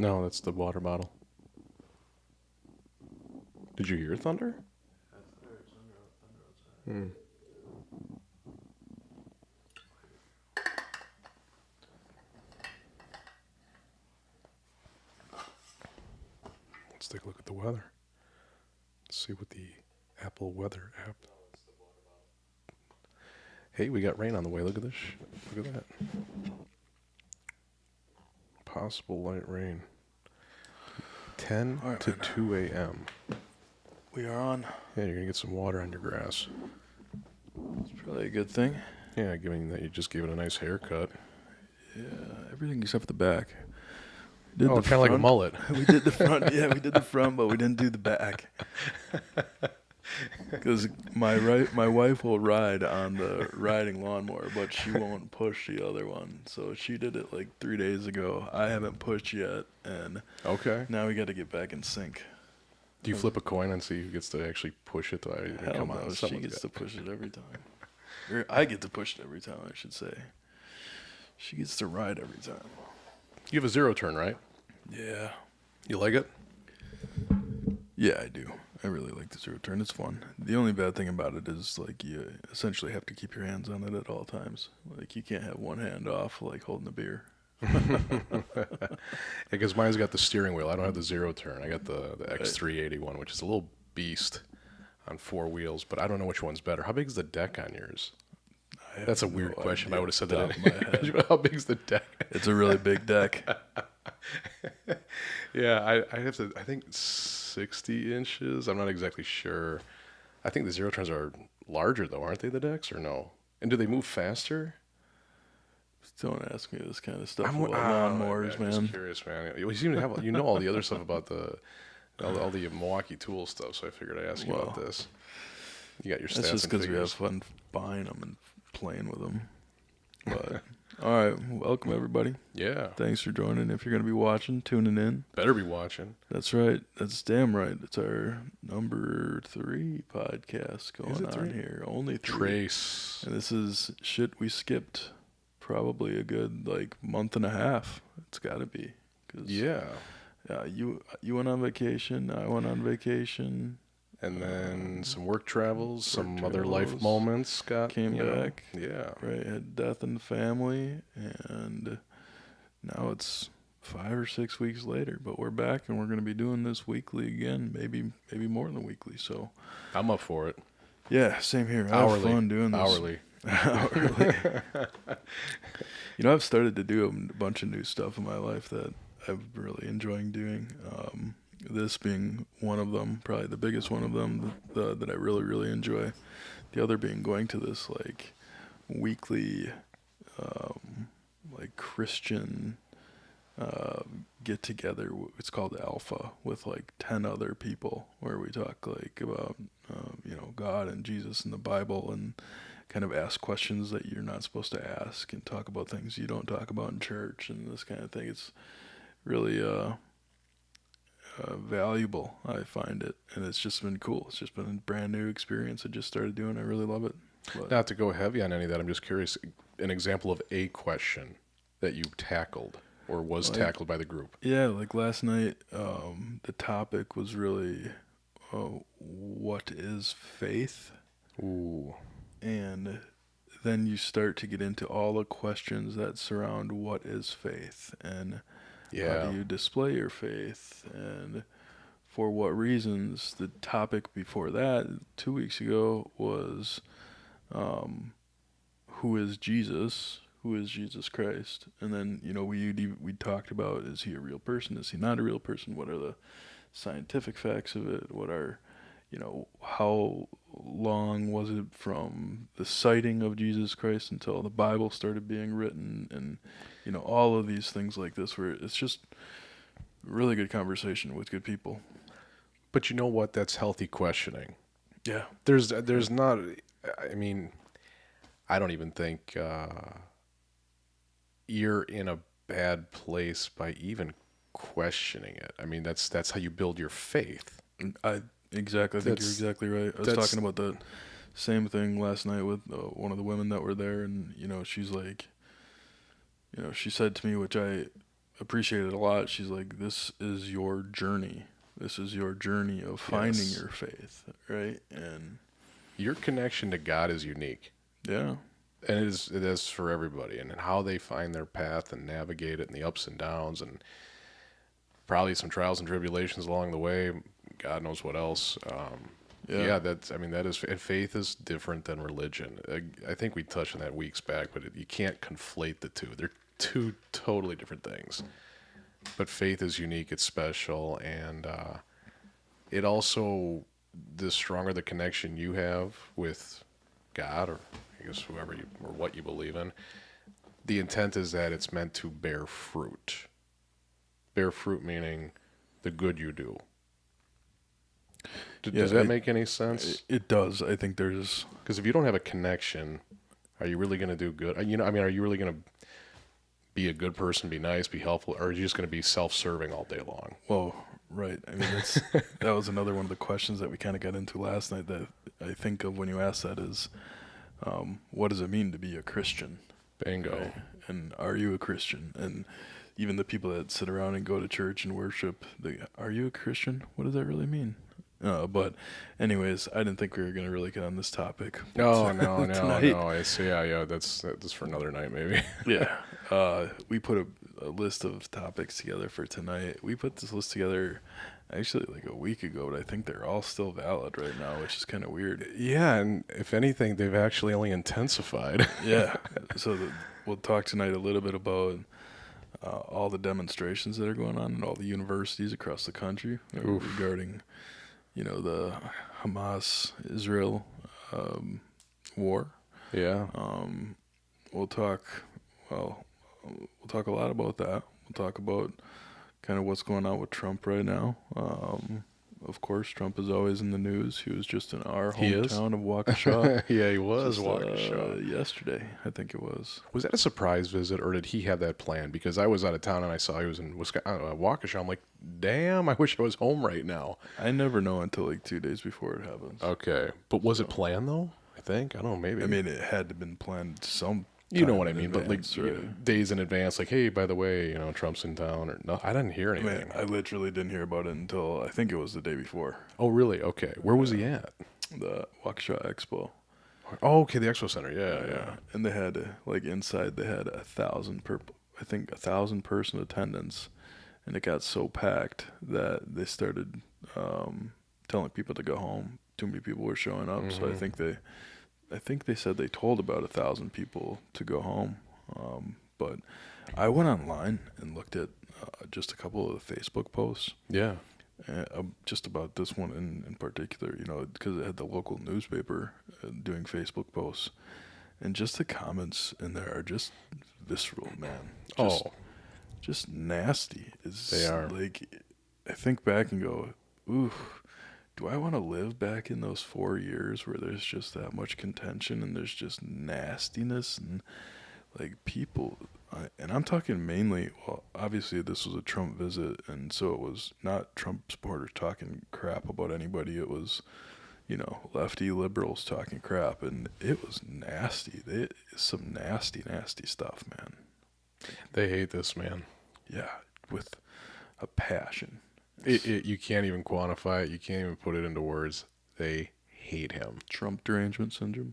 No, that's the water bottle. Did you hear thunder? Hmm. Let's take a look at the weather. Let's see what the Apple Weather app. Hey, we got rain on the way. Look at this. Look at that. Possible light rain. 10 All right, to man. 2 a.m. We are on. Yeah, you're going to get some water on your grass. It's probably a good thing. Yeah, given that you just gave it a nice haircut. Yeah, everything except for the back. We did Oh, the kind of like a front. mullet. We did the front. Yeah, we did the front, but we didn't do the back. Because my wife will ride on the riding lawnmower, but she won't push the other one. So she did it like 3 days ago. I haven't pushed yet, and Okay. now we got to get back in sync. Do you flip a coin and see who gets to actually push it? Hell Come on, no, she someone's gets got- to push it every time. Or I get to push it every time, I should say. She gets to ride every time. You have a zero turn, right? Yeah. You like it? Yeah, I do. I really like the zero turn. It's fun. The only bad thing about it is like you essentially have to keep your hands on it at all times. Like you can't have one hand off like holding a beer. Because mine's got the steering wheel. I don't have the zero turn. I got the X380 one, which is a little beast on 4 wheels, but I don't know which one's better. How big is the deck on yours? I That's a have weird no question. idea I would have said off that. the top of my head. How big's the deck? It's a really big deck. Yeah, I have to. I think 60 inches. I'm not exactly sure. I think the zero turns are larger though, aren't they? The decks or no? And do they move faster? Don't ask me this kind of stuff I'm about lawnmowers, I'm man. just curious, man. You seem to have all the other stuff about all the Milwaukee Tool stuff. So I figured I'd ask you about Well, this. You got your stats That's just and because we have figures. fun buying them and playing with them. But all right, welcome everybody. Yeah, Thanks for joining. If you're gonna be watching, tuning in. better be watching. That's right. That's damn right. It's our number 3 podcast Is going it on 3? here. Only 3. Trace. And this is shit we skipped probably a good like month and a half. It's got to be. Yeah, You went on vacation. I went on vacation. and then some work travels, some work other life travels, moments. came back. Yeah. Right, had death in the family, and now it's 5 or 6 weeks later. But we're back, and we're going to be doing this weekly again. Maybe more than weekly. So I'm up for it. yeah, same here. I have fun doing this. Hourly. Hourly. You know, I've started to do a bunch of new stuff in my life that I'm really enjoying doing. This being one of them, probably the biggest one of them that I really, really enjoy. The other being going to this like weekly, like Christian get together. It's called Alpha with like 10 other people where we talk like about God and Jesus and the Bible and kind of ask questions that you're not supposed to ask and talk about things you don't talk about in church and this kind of thing. It's really valuable, I find it, and it's just been cool. It's just been a brand new experience I just started doing. I really love it. But Not to go heavy on any of that, I'm just curious, an example of a question that you tackled or was Like- tackled by the group. yeah, like last night, the topic was really what is faith? Ooh. And then you start to get into all the questions that surround what is faith and how Yeah. do you display your faith and for what reasons. The topic before that 2 weeks ago was who is Jesus? Who is Jesus Christ? And then, we talked about, is he a real person? Is he not a real person? What are the scientific facts of it? What are, how long was it from the sighting of Jesus Christ until the Bible started being written? And, all of these things like this where it's just really good conversation with good people. But you know what? That's healthy questioning. Yeah. There's not, I mean, I don't even think you're in a bad place by even questioning it. I mean, that's how you build your faith. Exactly. I think you're That's- exactly right. I was talking about the same thing last night with one of the women that were there, and she's like, she said to me, which I appreciated a lot. She's like, this is your journey. This is your journey of finding Yes. your faith, right? And Your connection to God is unique. yeah, And it is for everybody. And how they find their path and navigate it and the ups and downs and probably some trials and tribulations along the way. God knows what else. yeah, That is, and faith is different than religion. I think we touched on that weeks back, but you can't conflate the two. They're two totally different things. But faith is unique, it's special, and it also, the stronger the connection you have with God, or I guess whoever you, or what you believe in, the intent is that it's meant to bear fruit. Bear fruit meaning the good you do. Yeah, Does that make any sense? it does. I think there's, Because if you don't have a connection, are you really going to do good? Are you really going to be a good person, be nice, be helpful, or are you just going to be self-serving all day long? well, right. I mean, that was another one of the questions that we kind of got into last night that I think of when you ask that is, what does it mean to be a Christian? Bingo. Right? And are you a Christian? And even the people that sit around and go to church and worship, are you a Christian? What does that really mean? But anyways, I didn't think we were going to really get on this topic. No. Tonight. Yeah. That's for another night, maybe. Yeah. We put a list of topics together for tonight. We put this list together actually like a week ago, but I think they're all still valid right now, which is kind of weird. Yeah, and if anything, they've actually only intensified. Yeah. So we'll talk tonight a little bit about all the demonstrations that are going on in all the universities across the country regarding, the Hamas-Israel war. Yeah. We'll talk a lot about that. We'll talk about kind of what's going on with Trump right now. Of course, Trump is always in the news. He was just in our He is? hometown of Waukesha. Yeah, he was just, Waukesha. yesterday, I think it was. Was that a surprise visit, or did he have that planned? Because I was out of town and I saw he was in Waukesha. I'm like, damn, I wish I was home right now. I never know until like 2 days before it happens. Okay, but was it planned though? I think I don't know. Maybe. I mean, it had to been planned some. You know what I in mean, but like advance, right? days in advance, like, hey, by the way, Trump's in town, or no, I didn't hear I anything. mean, I literally didn't hear about it until I think it was the day before. Oh, really? Okay, where was he at? The Waukesha Expo. Oh, okay, the Expo Center. Yeah. And they had like inside they had 1,000 person attendance, and it got so packed that they started telling people to go home. Too many people were showing up, so I think they said they told about 1,000 people to go home. But I went online and looked at just a couple of the Facebook posts. Yeah. Just about this one in particular, because it had the local newspaper doing Facebook posts, and just the comments in there are just visceral, man. Just nasty. They are. Like, I think back and go, ooh, do I want to live back in those 4 years where there's just that much contention and there's just nastiness and like people, and I'm talking mainly, well, obviously this was a Trump visit, and so it was not Trump supporters talking crap about anybody. It was, lefty liberals talking crap, and it was nasty. Some nasty, nasty stuff, man. They hate this man. Yeah, with a passion. You can't even quantify it. You can't even put it into words. They hate him. Trump derangement syndrome,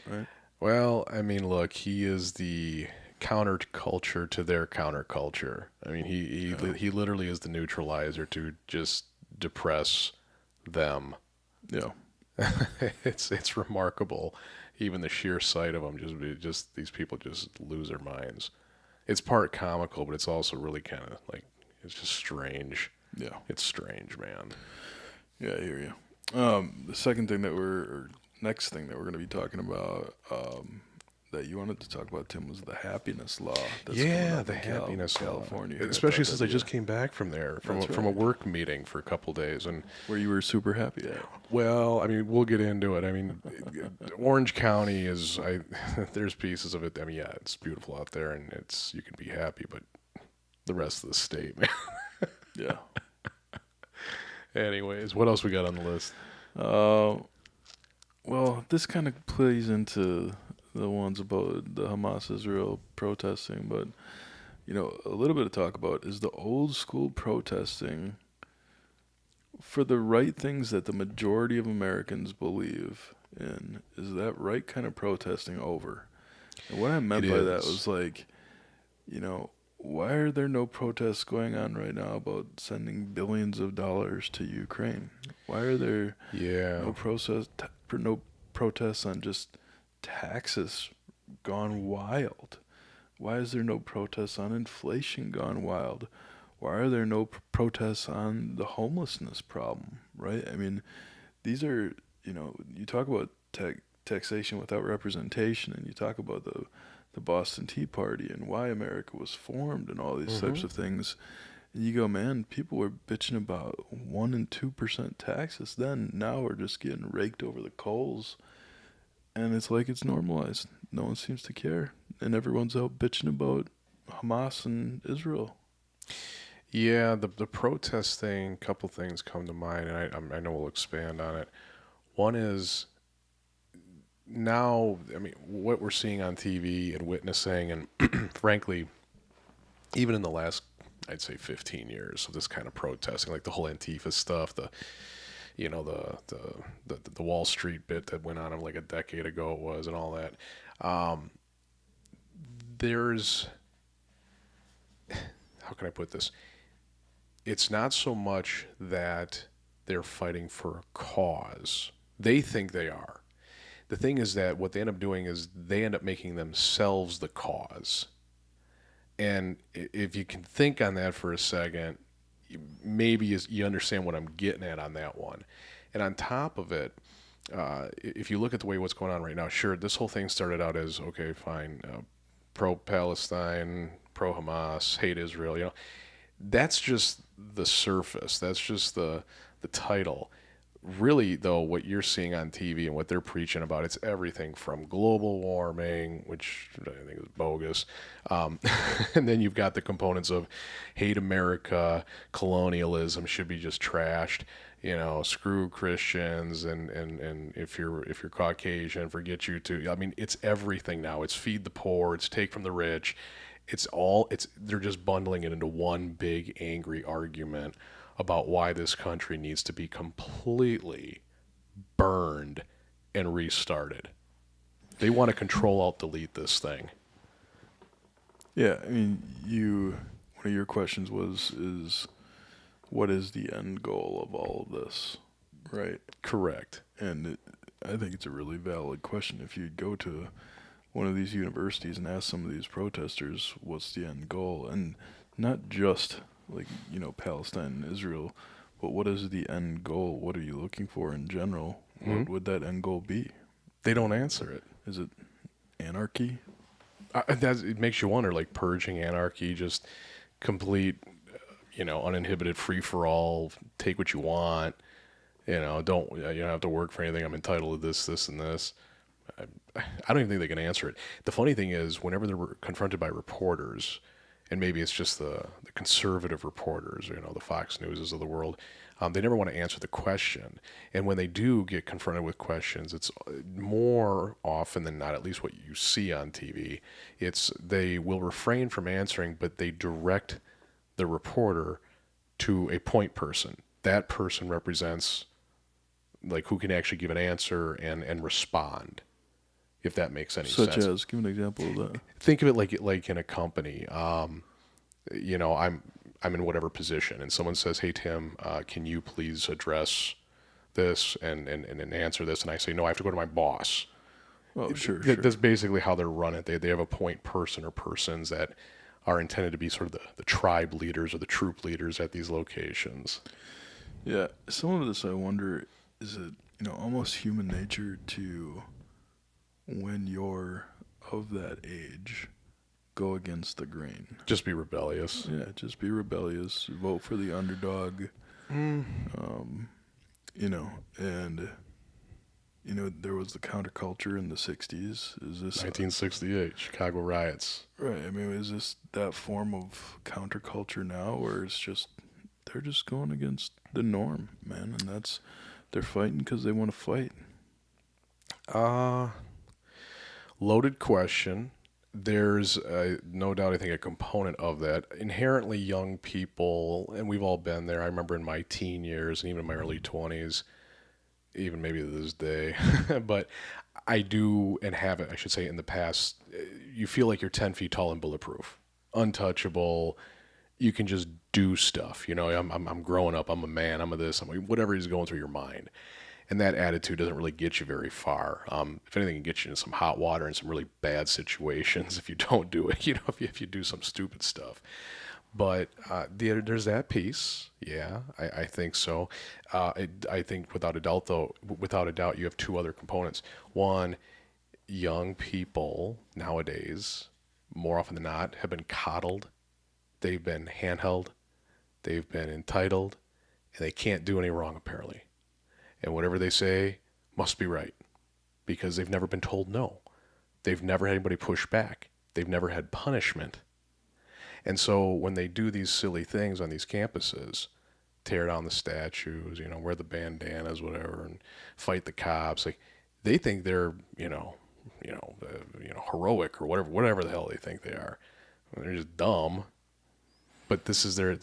right? Well, I mean, look, he is the counterculture to their counterculture. I mean, he literally is the neutralizer to just depress them. Yeah. It's remarkable. Even the sheer sight of them, just these people just lose their minds. It's part comical, but it's also really kind of like, it's just strange. Yeah. It's strange, man. Yeah, I hear you. The next thing that we're going to be talking about, that you wanted to talk about, Tim, was the happiness law. That's coming up The in happiness law. California. Especially since I just came back from there, from That's from a right. work meeting for a couple days, and where you were super happy at. well, I mean, we'll get into it. I mean, Orange County is, there's pieces of it. I mean, yeah, it's beautiful out there, and you can be happy, but the rest of the state, man. Yeah. Anyways, what else we got on the list? Well, this kind of plays into the ones about the Hamas-Israel protesting, but a little bit of talk about is the old school protesting for the right things that the majority of Americans believe in. Is that right kind of protesting over? And what I meant It by that is. was like, why are there no protests going on right now about sending billions of dollars to Ukraine? Why are there Yeah. no protests on just taxes gone wild? Why is there no protests on inflation gone wild? Why are there no protests on the homelessness problem, right? I mean, these are, you talk about taxation without representation, and you talk about the Boston Tea Party and why America was formed and all these types Hmm. of things. And you go, man, people were bitching about 1% and 2% taxes then. Now we're just getting raked over the coals. And it's like it's normalized. No one seems to care. And everyone's out bitching about Hamas and Israel. Yeah, the protest thing, couple things come to mind, and I know we'll expand on it. One is now, I mean, what we're seeing on TV and witnessing, and frankly, even in the last, I'd say 15 years of this kind of protesting, like the whole Antifa stuff, the Wall Street bit that went on like a decade ago it was, and all that. Um, there's, how can I put this? It's not so much that they're fighting for a cause. They think they are. The thing is that what they end up doing is they end up making themselves the cause. And if you can think on that for a second, maybe you understand what I'm getting at on that one. And on top of it, if you look at the way what's going on right now, sure, this whole thing started out as okay, fine, pro-Palestine, pro-Hamas, hate Israel. That's just the surface. That's just the title. Really, though, what you're seeing on TV and what they're preaching about, it's everything from global warming, which I think is bogus, um, and then you've got the components of hate America, colonialism should be just trashed. Screw Christians, and if you're Caucasian, forget you too. I mean, it's everything now. It's feed the poor. It's take from the rich. They're just bundling it into one big angry argument about why this country needs to be completely burned and restarted. They want to control alt delete this thing. Yeah, I mean, one of your questions is what is the end goal of all of this, right? Correct. And I think it's a really valid question. If you go to one of these universities and ask some of these protesters what's the end goal, and not just like Palestine and Israel, but what is the end goal? What are you looking for in general? Hmm. What would that end goal be? They don't answer it. Is it anarchy? It makes you wonder, like purging, anarchy, just complete, uninhibited free for all. Take what you want. Don't you don't have to work for anything. I'm entitled to this, this, and this. I don't even think they can answer it. The funny thing is, whenever they're confronted by reporters, and maybe it's just the conservative reporters, the Fox Newses of the world, they never want to answer the question. And when they do get confronted with questions, it's more often than not, at least what you see on TV, it's they will refrain from answering, but they direct the reporter to a point person. That person represents like who can actually give an answer and respond, if that makes any Such sense. as, give an example of that. Think of it like in a company. I'm in whatever position, and someone says, "Hey Tim, can you please address this and answer this?" And I say, "No, I have to go to my boss." Oh, sure. That's basically how they're run it. They have a point person or persons that are intended to be sort of the tribe leaders or the troop leaders at these locations. Yeah, some of this I wonder, is it, almost human nature to, when you're of that age, go against the grain. Just be rebellious. Yeah, just be rebellious, vote for the underdog, Mm. And there was the counterculture in the 60s. Is this 1968 Chicago riots. right? I mean, is this that form of counterculture now, or it's just they're just going against the norm, man, and they're fighting because they want to fight. Loaded question. There's no doubt, I think, a component of that. Inherently young people, and we've all been there. I remember in my teen years and even in my early 20s, even maybe to this day, but I do and have it, I should say, in the past. You feel like you're 10 feet tall and bulletproof, untouchable. You can just do stuff. I'm growing up. I'm a man. I'm a this. I'm a, whatever is going through your mind. And that attitude doesn't really get you very far. If anything, it can get you in some hot water and some really bad situations if you don't do it. If you do some stupid stuff. But there's that piece. Yeah, I think so. I think without a doubt, though, without a doubt, you have two other components. One, young people nowadays, more often than not, have been coddled. They've been handheld. They've been entitled, and they can't do any wrong apparently. And whatever they say must be right because they've never been told no. They've never had anybody push back. They've never had punishment. And so when they do these silly things on these campuses, tear down the statues, wear the bandanas, whatever, and fight the cops, like they think they're, heroic or whatever the hell they think they are. They're just dumb. But this is their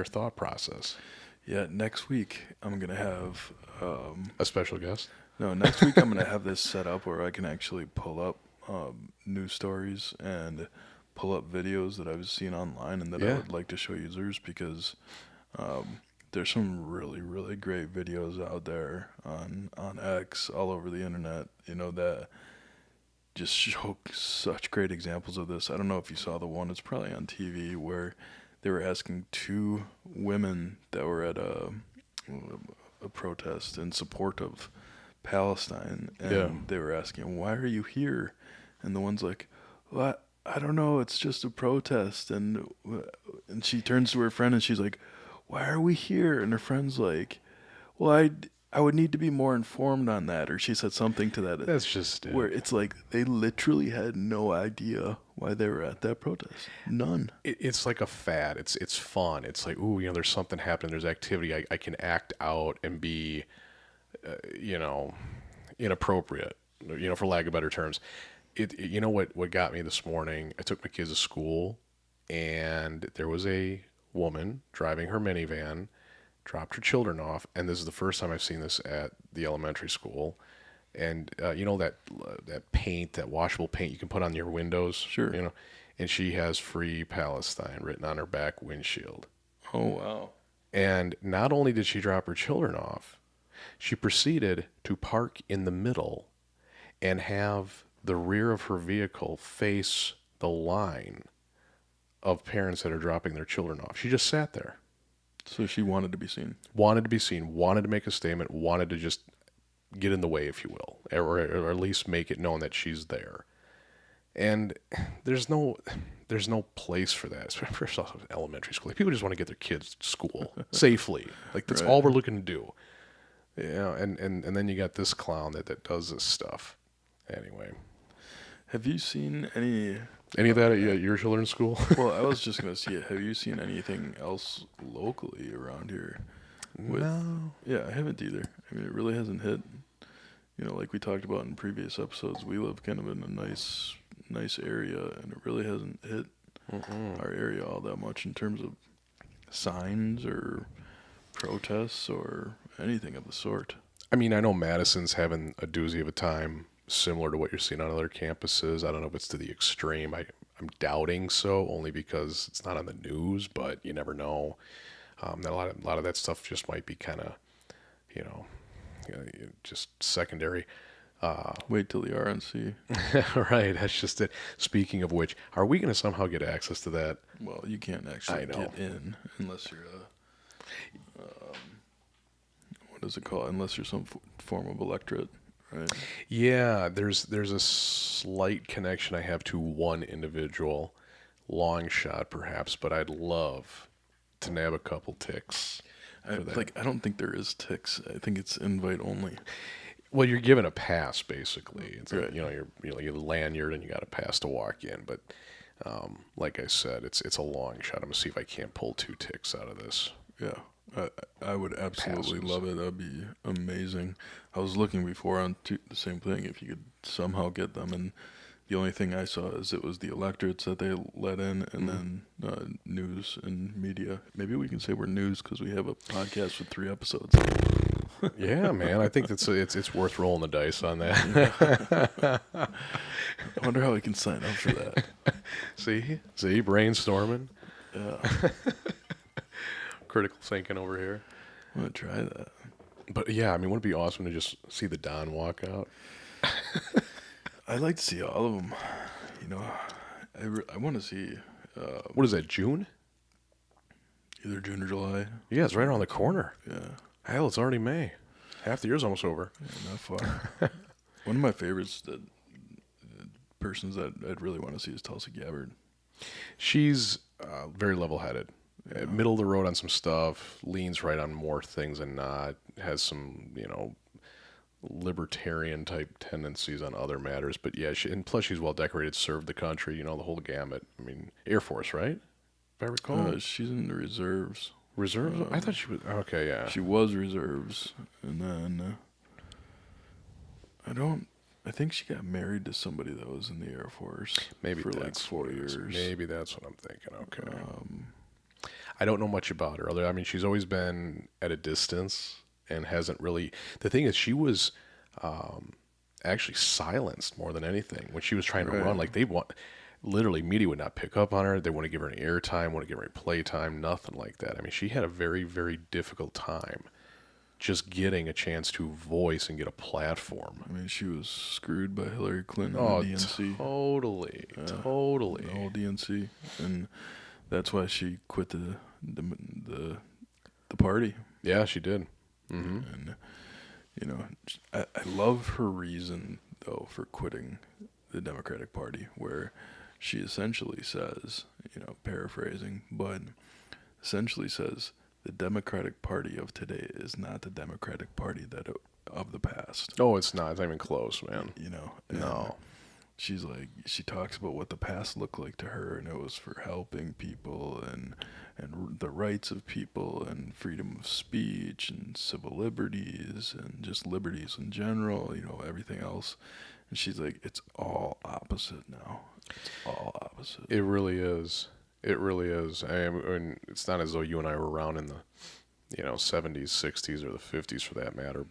thought process. Yeah, next week I'm gonna have A special guest. no. Next week I'm gonna have this set up where I can actually pull up news stories and pull up videos that I've seen online and that I would like to show users because there's some really really great videos out there on X all over the internet. That just show such great examples of this. I don't know if you saw the one. It's probably on TV where they were asking two women that were at a protest in support of Palestine, and they were asking, "Why are you here?" And the one's like, "Well, I don't know. It's just a protest." And she turns to her friend and she's like, "Why are we here?" And her friend's like, "Well, I would need to be more informed on that," or she said something to that. That's just it. Where it's like they literally had no idea why they were at that protest. None. It's like a fad. It's fun. It's like, ooh, there's something happening. There's activity. I can act out and be, inappropriate, for lack of better terms. What got me this morning, I took my kids to school and there was a woman driving her minivan, dropped her children off, and this is the first time I've seen this at the elementary school. And that paint, that washable paint you can put on your windows, Sure. And she has "Free Palestine" written on her back windshield. Oh wow. And not only did she drop her children off, she proceeded to park in the middle and have the rear of her vehicle face the line of parents that are dropping their children off. She just sat there. So she wanted to be seen. Wanted to be seen, wanted to make a statement, wanted to just get in the way, if you will, or at least make it known that she's there. And there's no place for that, especially for elementary school. Like, people just want to get their kids to school safely. Like, that's all we're looking to do. And then you got this clown that does this stuff. Anyway. Have you seen any of that at your children's school? Well, I was just going to see it. Have you seen anything else locally around here? No. Yeah, I haven't either. I mean, it really hasn't hit. Like we talked about in previous episodes, we live kind of in a nice area, and it really hasn't hit our area all that much in terms of signs or protests or anything of the sort. I mean, I know Madison's having a doozy of a time similar to what you're seeing on other campuses. I don't know if it's to the extreme. I'm doubting so, only because it's not on the news, but you never know. That a lot of that stuff just might be kind of, just secondary. Wait till the RNC. Right, that's just it. Speaking of which, are we going to somehow get access to that? Well, you can't actually get in unless you're what is it called? Unless you're some form of electorate, right? Yeah, there's a slight connection I have to one individual, long shot perhaps, but I'd love to nab a couple ticks. I don't think there is ticks. I think it's invite only. Well, you're given a pass basically. It's right. You get a lanyard and you got a pass to walk in. But like I said, it's a long shot. I'm gonna see if I can't pull 2 ticks out of this. Yeah, I would absolutely Passes. love it. That'd be amazing. I was looking before on the same thing. If you could somehow get them, and The only thing I saw is it was the electorates that they let in, and then news and media. Maybe we can say we're news because we have a podcast with 3 episodes. Yeah, man. I think it's worth rolling the dice on that. I wonder how we can sign up for that. See, brainstorming, Yeah, critical thinking over here. I'm gonna try that. But yeah, I mean, wouldn't it be awesome to just see the Don walk out? I'd like to see all of them. You know, I want to see What is that, June? either June or July. Yeah, it's right around the corner. Yeah, Hell, it's already May. Half the year's almost over. yeah, not far. One of my favorites, that persons that I'd really want to see, is Tulsi Gabbard. She's very level-headed. Middle of the road on some stuff, leans right on more things than not, has some, libertarian type tendencies on other matters. But yeah, and plus she's well decorated, served the country, the whole gamut. I mean, Air Force, right? If I recall. She's in the reserves. Reserves? I thought she was, okay, yeah. She was reserves, and then I think she got married to somebody that was in the Air Force. Maybe for like that's 4 what it is. years. Maybe that's what I'm thinking. Okay. I don't know much about her. I mean, she's always been at a distance and hasn't really. The thing is, she was actually silenced more than anything when she was trying to Right. run. Like literally, media would not pick up on her. They wouldn't give her any airtime, wouldn't give her any playtime, nothing like that. I mean, she had a very, very difficult time just getting a chance to voice and get a platform. I mean, she was screwed by Hillary Clinton Oh, and the DNC. totally. The whole DNC, and that's why she quit the party. Yeah, she did. And I love her reason though for quitting the Democratic Party, where she essentially says, paraphrasing, but essentially says the Democratic Party of today is not the Democratic Party of the past. Oh, it's not. It's not even close, man. And No. she's like, she talks about what the past looked like to her, and it was for helping people and the rights of people and freedom of speech and civil liberties and just liberties in general, everything else. And she's like, it's all opposite now. It's all opposite. It really is. It really is. I mean, it's not as though you and I were around in the, 70s, 60s, or the 50s for that matter.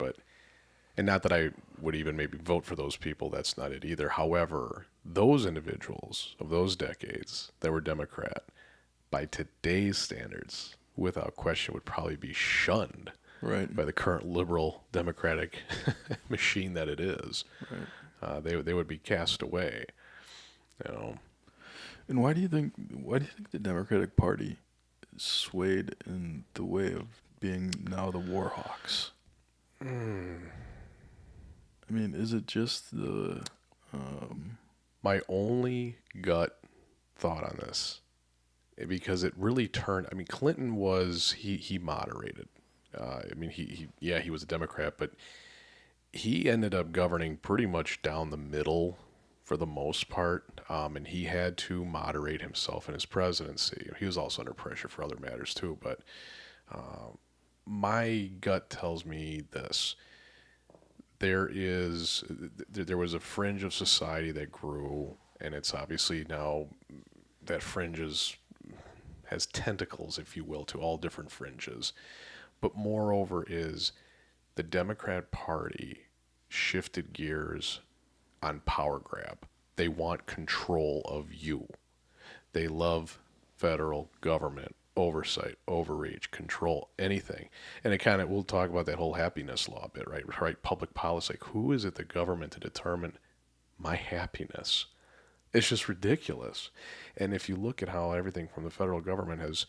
And not that I would even maybe vote for those people. That's not it either. However, those individuals of those decades that were Democrat, by today's standards, without question, would probably be shunned Right. by the current liberal democratic machine that it is. Right. They would be cast away. And why do you think the Democratic Party swayed in the way of being now the war hawks? I mean, is it just the My only gut thought on this, because it really turned. I mean, Clinton was he moderated. I mean, he was a Democrat, but he ended up governing pretty much down the middle for the most part, and he had to moderate himself in his presidency. He was also under pressure for other matters too, but my gut tells me this. There was a fringe of society that grew, and it's obviously now that fringe has tentacles, if you will, to all different fringes. But moreover is the Democrat Party shifted gears on power grab. They want control of you. They love federal government oversight, overreach, control, anything. And it kind of, we'll talk about that whole happiness law a bit, right? Right, public policy. Like, who is it the government to determine my happiness? It's just ridiculous. And if you look at how everything from the federal government has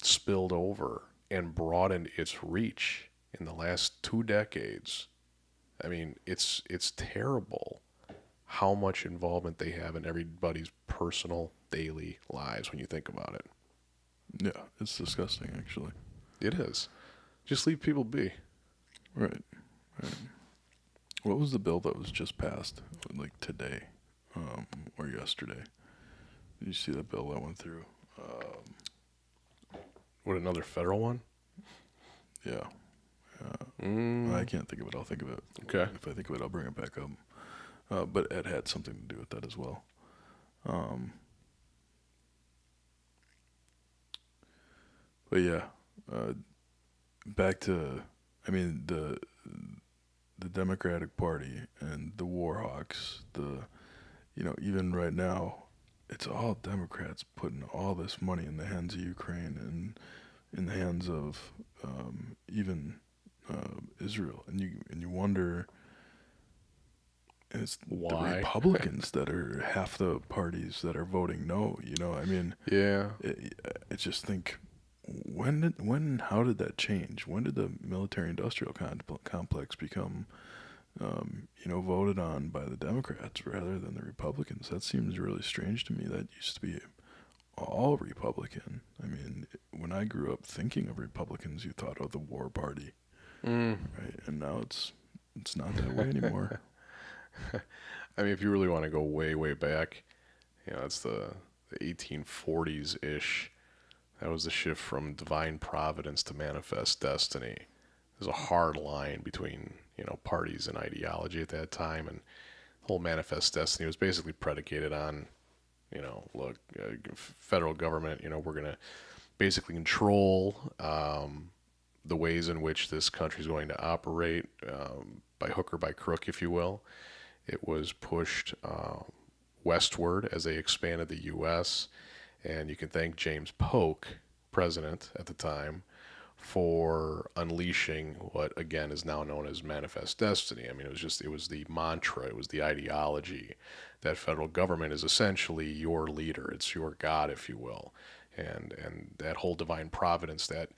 spilled over and broadened its reach in the last 2 decades, I mean, it's terrible how much involvement they have in everybody's personal daily lives when you think about it. Yeah, it's disgusting, actually. It is. Just leave people be. Right. What was the bill that was just passed, like today, or yesterday? Did you see that bill that went through? What, another federal one? Yeah. I can't think of it. I'll think of it. Okay. If I think of it, I'll bring it back up. but it had something to do with that as well. Um, but yeah, uh, back to, I mean, the Democratic Party and the Warhawks, even right now, it's all Democrats putting all this money in the hands of Ukraine and in the hands of even Israel, and you wonder, it's the Why? Republicans that are half the parties that are voting no. I mean, Yeah. I just think, how did that change? When did the military-industrial complex become, voted on by the Democrats rather than the Republicans? That seems really strange to me. That used to be all Republican. I mean, when I grew up thinking of Republicans, you thought of the war party, Mm. right? And now it's not that way anymore. I mean, if you really want to go way, way back, it's the 1840s ish. That was the shift from divine providence to manifest destiny. There's a hard line between, parties and ideology at that time, and the whole manifest destiny was basically predicated on, look, federal government, we're going to basically control the ways in which this country is going to operate by hook or by crook, if you will. It was pushed westward as they expanded the U.S., and you can thank James Polk, president at the time, for unleashing what again is now known as manifest destiny. I mean, it was the mantra, it was the ideology that federal government is essentially your leader, it's your God, if you will, and that whole divine providence that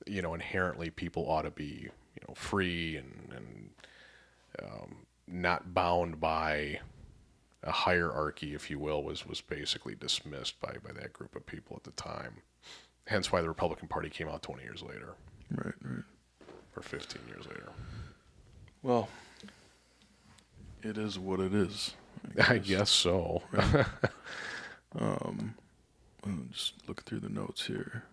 inherently people ought to be free and not bound by a hierarchy, if you will, was basically dismissed by that group of people at the time. Hence why the Republican Party came out 20 years later. Right, right. Or 15 years later. Well, it is what it is. I guess so. Right. I'm just looking through the notes here.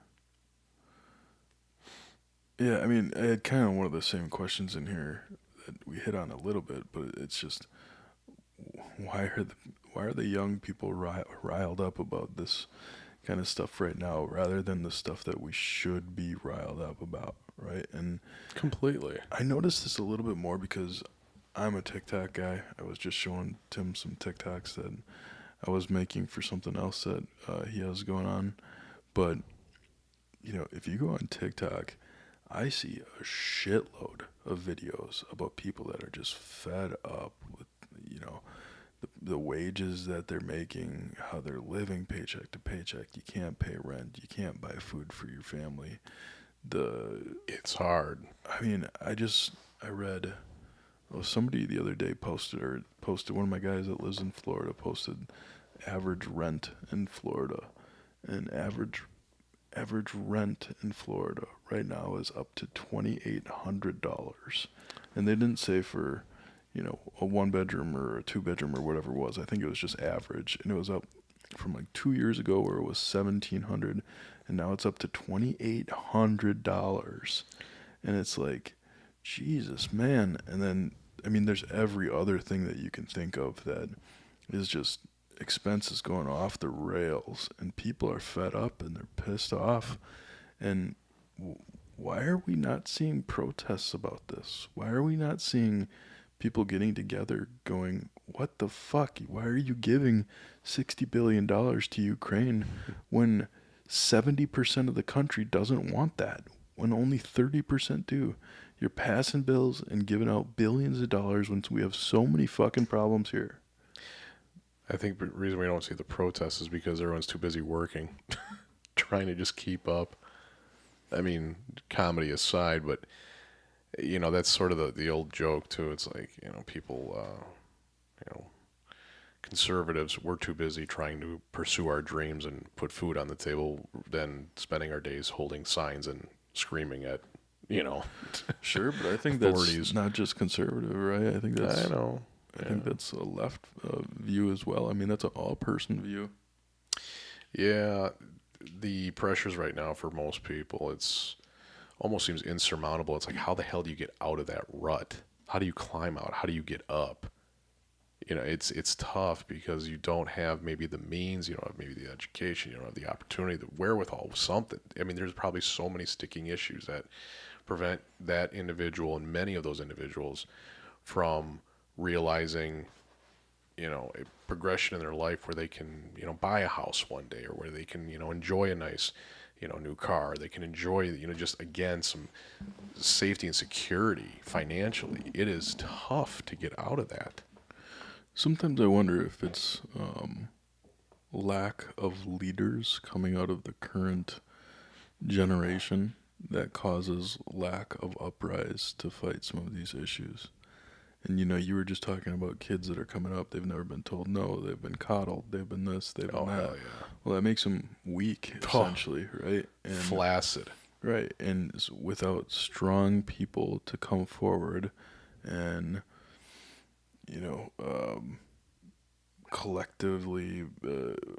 Yeah, I mean, I had kind of one of the same questions in here that we hit on a little bit, but it's just why are the young people riled up about this kind of stuff right now rather than the stuff that we should be riled up about, right? And completely. I noticed this a little bit more because I'm a TikTok guy. I was just showing Tim some TikToks that I was making for something else that he has going on. But, if you go on TikTok, I see a shitload of videos about people that are just fed up with, the wages that they're making, how they're living paycheck to paycheck. You can't pay rent. You can't buy food for your family. It's hard. I mean, I read, somebody the other day posted, one of my guys that lives in Florida posted average rent in Florida. And average rent in Florida right now is up to $2,800. And they didn't say for, a 1-bedroom or a 2-bedroom or whatever it was. I think it was just average. And it was up from like 2 years ago where it was $1,700, and now it's up to $2,800. And it's like, Jesus, man. And then, I mean, there's every other thing that you can think of that is just expenses going off the rails, and people are fed up and they're pissed off. And why are we not seeing protests about this? Why are we not seeing people getting together going, what the fuck? Why are you giving $60 billion to Ukraine when 70% of the country doesn't want that? When only 30% do? You're passing bills and giving out billions of dollars when we have so many fucking problems here. I think the reason we don't see the protests is because everyone's too busy working, trying to just keep up. I mean, comedy aside, but that's sort of the old joke too. It's like, people, conservatives, we're too busy trying to pursue our dreams and put food on the table than spending our days holding signs and screaming at, Sure, but I think authorities. That's not just conservative, right? I think that's. I know. I think that's a left view as well. I mean, that's an all-person view. Yeah, the pressures right now for most people, it's almost seems insurmountable. It's like, how the hell do you get out of that rut? How do you climb out? How do you get up? It's tough because you don't have maybe the means, you don't have maybe the education, you don't have the opportunity, the wherewithal, something. I mean, there's probably so many sticking issues that prevent that individual and many of those individuals from realizing, a progression in their life where they can, buy a house one day, or where they can, enjoy a nice, new car. They can enjoy, just again, some safety and security financially. It is tough to get out of that. Sometimes I wonder if it's lack of leaders coming out of the current generation that causes lack of uprise to fight some of these issues. And you were just talking about kids that are coming up. They've never been told no. They've been coddled. They've been this. They've been Oh, that. hell yeah. Well, that makes them weak, essentially, right? And Flaccid. right, and without strong people to come forward and you know collectively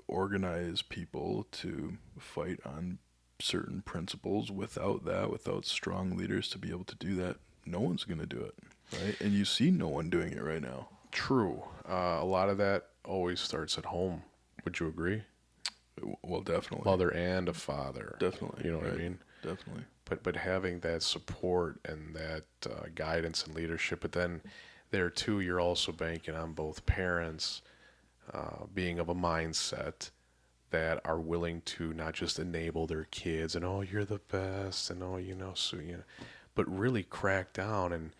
organize people to fight on certain principles. Without strong leaders to be able to do that, no one's going to do it, right? And you see no one doing it right now. True. A lot of that always starts at home. Would you agree? Well, definitely. Mother and a father. Definitely. You know what I right. mean? Definitely. But having that support and that guidance and leadership, but then there too, you're also banking on both parents being of a mindset that are willing to not just enable their kids and, oh, you're the best, and, oh, but really crack down and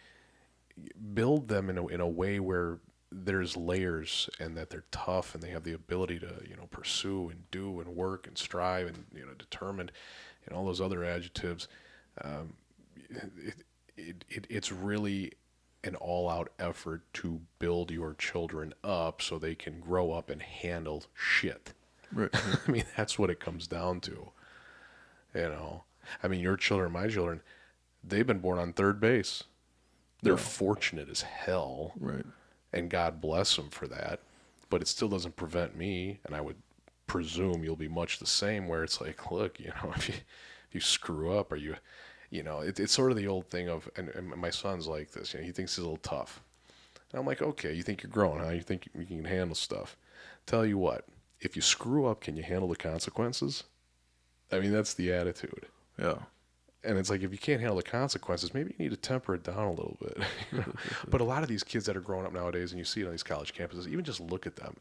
build them in a way where there's layers, and that they're tough and they have the ability to pursue and do and work and strive and determined and all those other adjectives. um, it's really an all-out effort to build your children up so they can grow up and handle shit. Right. I mean, that's what it comes down to. I mean, your children, my children, they've been born on third base. They're fortunate as hell. Right. And God bless them for that. But it still doesn't prevent me, and I would presume you'll be much the same, where it's like, look, if you screw up, or it's sort of the old thing of, and my son's like this, he thinks he's a little tough. And I'm like, okay, you think you're grown, huh? You think you can handle stuff. Tell you what, if you screw up, can you handle the consequences? I mean, that's the attitude. Yeah. And it's like, if you can't handle the consequences, maybe you need to temper it down a little bit. But a lot of these kids that are growing up nowadays, and you see it on these college campuses, even just look at them.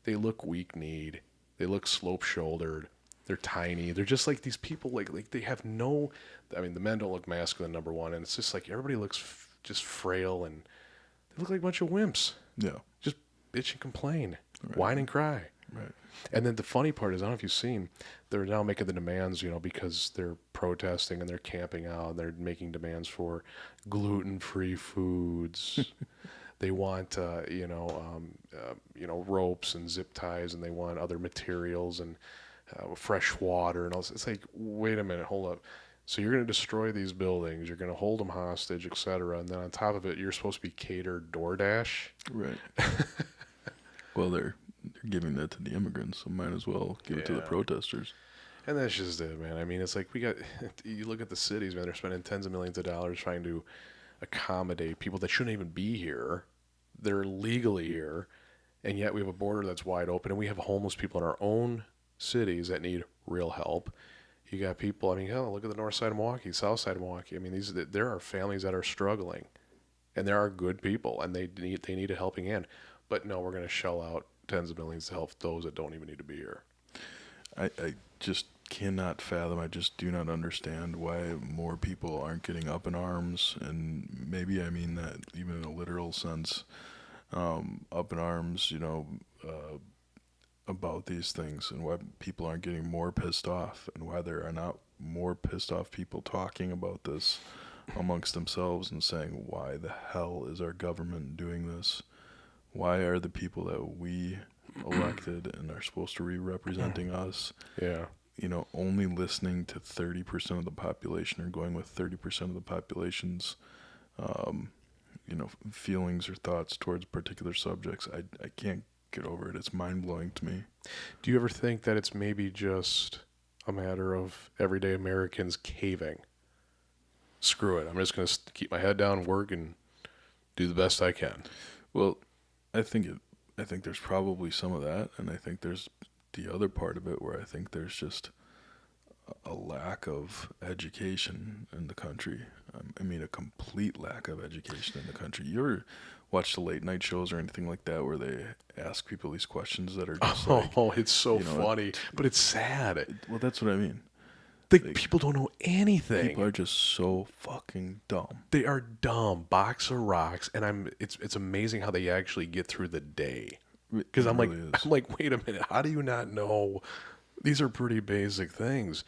They look weak-kneed. They look slope-shouldered. They're tiny. They're just like these people, like they have no, I mean, the men don't look masculine, number one, and it's just like everybody looks just frail, and they look like a bunch of wimps. Yeah. Just bitch and complain, Right. whine and cry. Right. And then the funny part is, I don't know if you've seen, they're now making the demands, because they're protesting and they're camping out, and they're making demands for gluten-free foods. They want, ropes and zip ties, and they want other materials and fresh water and all this. It's like, wait a minute, hold up. So you're going to destroy these buildings, you're going to hold them hostage, etc., and then on top of it, you're supposed to be catered DoorDash? Right. Well, they're giving that to the immigrants, so might as well give it to the Yeah. protesters. And that's just it, man. I mean, it's like you look at the cities, man, they're spending tens of millions of dollars trying to accommodate people that shouldn't even be here. They're legally here, and yet we have a border that's wide open, and we have homeless people in our own cities that need real help. You got people, I mean, hell, look at the north side of Milwaukee, south side of Milwaukee. I mean, there are families that are struggling, and there are good people, and they need a helping hand. But no, we're going to shell out tens of millions to help those that don't even need to be here. I just cannot fathom, I just do not understand why more people aren't getting up in arms, and maybe I mean that even in a literal sense, up in arms, about these things, and why people aren't getting more pissed off, and why there are not more pissed off people talking about this amongst themselves and saying, why the hell is our government doing this? Why are the people that we elected and are supposed to be representing us, Yeah. Only listening to 30% of the population, or going with 30% of the population's, feelings or thoughts towards particular subjects? I can't get over it. It's mind-blowing to me. Do you ever think that it's maybe just a matter of everyday Americans caving? Screw it. I'm just going to keep my head down, work, and do the best I can. Well, I think it I think there's probably some of that, and I think there's the other part of it where I think there's just a lack of education in the country. I mean, a complete lack of education in the country. You ever watch the late night shows or anything like that where they ask people these questions that are just like, Oh, it's so you know, funny, but it's sad. well, that's what I mean. Like, people don't know anything. People are just so fucking dumb. They are dumb, box of rocks, and it's amazing how they actually get through the day. Because It I'm really is. like, wait a minute, how do you not know? These are pretty basic things,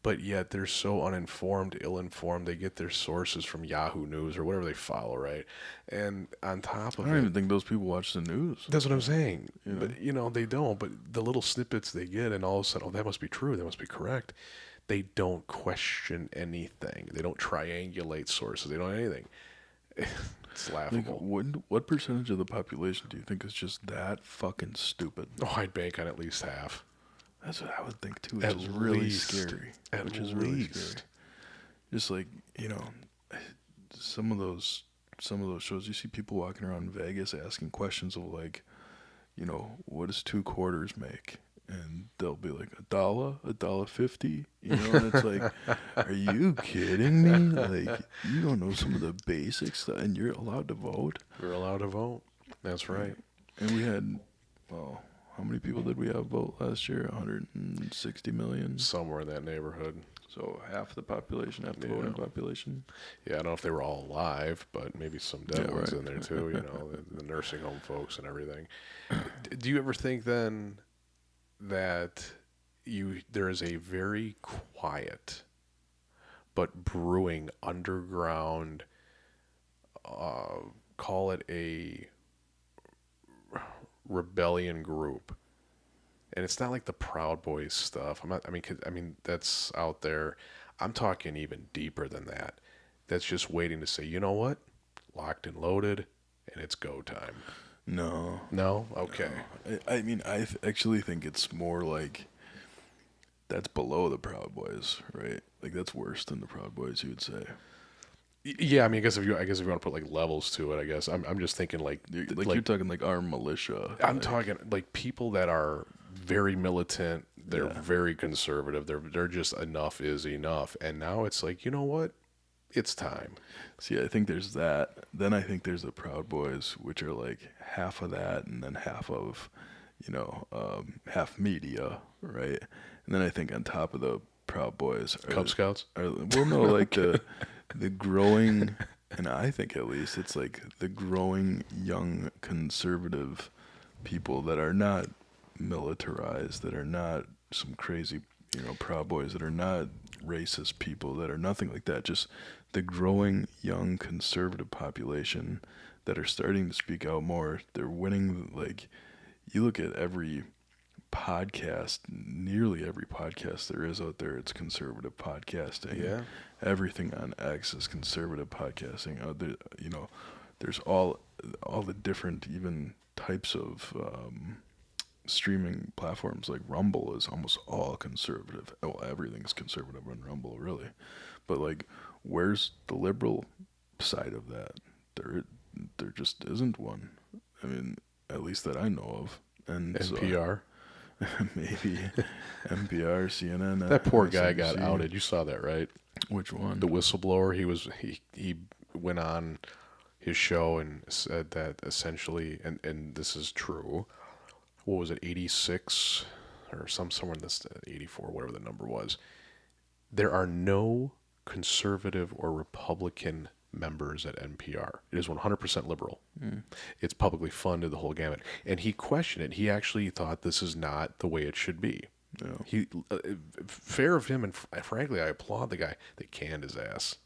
but yet they're so uninformed, ill-informed. They get their sources from Yahoo News or whatever they follow, right? And on top I of don't it, even think those people watch the news. that's what I'm saying. Yeah. But they don't. But the little snippets they get, and all of a sudden, oh, that must be true. That must be correct. They don't question anything. They don't triangulate sources. They don't anything. It's Like, laughable. what percentage of the population do you think is just that fucking stupid? Oh, I'd bank on at least half. That's what I would think too. At Which is really least. scary. At Which is really least. scary. Just like, some of those shows, you see people walking around Vegas asking questions of like, what does 2 quarters make? And they'll be like $1.50, and it's like, are you kidding me? Like, you don't know some of the basics, and you're allowed to vote. We're allowed to vote. That's right. And we had, well, how many people did we have vote last year? 160 million. Somewhere in that neighborhood. So half the population, half the Yeah. voting population. Yeah, I don't know if they were all alive, but maybe some dead Yeah, ones right. in there too, the nursing home folks and everything. Do you ever think then that there is a very quiet but brewing underground, call it a rebellion group? And it's not like the Proud Boys stuff. I mean that's out there. I'm talking even deeper than that. That's just waiting to say, you know what? Locked and loaded, and it's go time. No. No? Okay. I mean, actually think it's more like that's below the Proud Boys, right? Like that's worse than the Proud Boys, you would say. Yeah, I mean, I guess if you want to put like levels to it, I guess I'm just thinking Like you're talking like our militia. I'm talking like people that are very militant. They're Yeah. very conservative. They're just enough is enough. And now it's like, you know what? It's time. See, I think there's that. Then I think there's the Proud Boys, which are like half of that, and then half of, half media, right? And then I think on top of the Proud Boys are Cub Scouts. like the growing, and I think at least it's like the growing young conservative people that are not militarized, that are not some crazy, Proud Boys, that are not racist people, that are nothing like that. Just the growing young conservative population that are starting to speak out more. They're winning. Like, you look at every podcast, nearly every podcast there is out there, it's conservative podcasting. Yeah. Everything on X is conservative podcasting. There's all the different even types of streaming platforms. Like Rumble is almost all conservative. Well, everything's conservative on Rumble, really. But like, where's the liberal side of that? There just isn't one. I mean, at least that I know of. And NPR. So, maybe NPR, CNN. That poor guy got MSNBC. outed. You saw that, right? Which one? The whistleblower. He went on his show and said that essentially, and this is true. What was it, 86 or somewhere in this 84, whatever the number was. There are no conservative or Republican members at NPR. It is 100% liberal. It's publicly funded, the whole gamut. And he questioned it. He actually thought this is not the way it should be. Yeah. He fair of him, and frankly, I applaud the guy that canned his ass.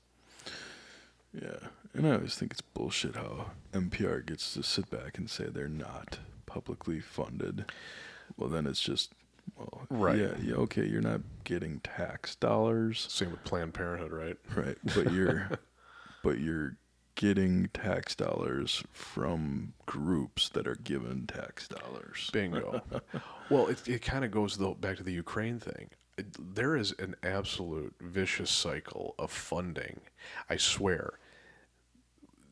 Yeah, and I always think it's bullshit how NPR gets to sit back and say they're not publicly funded. Well, then it's just, Right. Yeah, okay, you're not getting tax dollars, Same with Planned Parenthood, right? right? But you're getting tax dollars from groups that are given tax dollars. Bingo. Well, it kind of goes back to the Ukraine thing. There is an absolute vicious cycle of funding. I swear.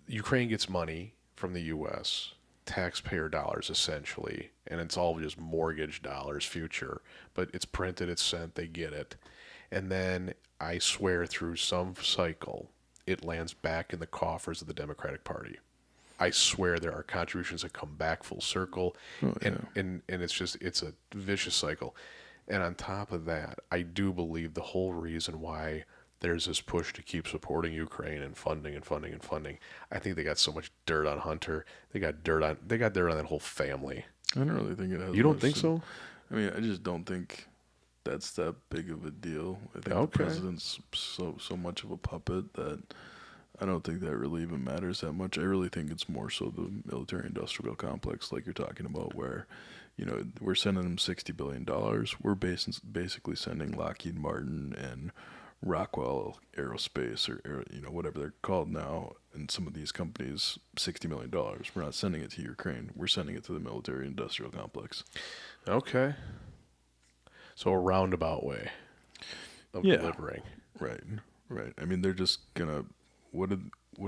Ukraine gets money from the U.S. taxpayer dollars essentially, and it's all just mortgage dollars future, but it's printed, it's sent, they get it. And then I swear through some cycle, it lands back in the coffers of the Democratic Party. I swear there are contributions that come back full circle, Oh, yeah. and it's a vicious cycle. And on top of that, I do believe the whole reason why there's this push to keep supporting Ukraine and funding and funding and funding. I think they got so much dirt on Hunter. They got dirt on that whole family. I don't really think it has. You don't much think to- so? I mean, I just don't think that's that big of a deal. I think the Okay. president's so much of a puppet that I don't think that really even matters that much. I really think it's more so the military-industrial complex, like you're talking about, where, you know, we're sending them $60 billion. We're basically sending Lockheed Martin and Rockwell Aerospace or you know, whatever they're called now, and some of these companies $60 million. We're not sending it to Ukraine. We're sending it to the military-industrial complex. Okay. So a roundabout way of Yeah. delivering. Right, right. I mean, they're just gonna. What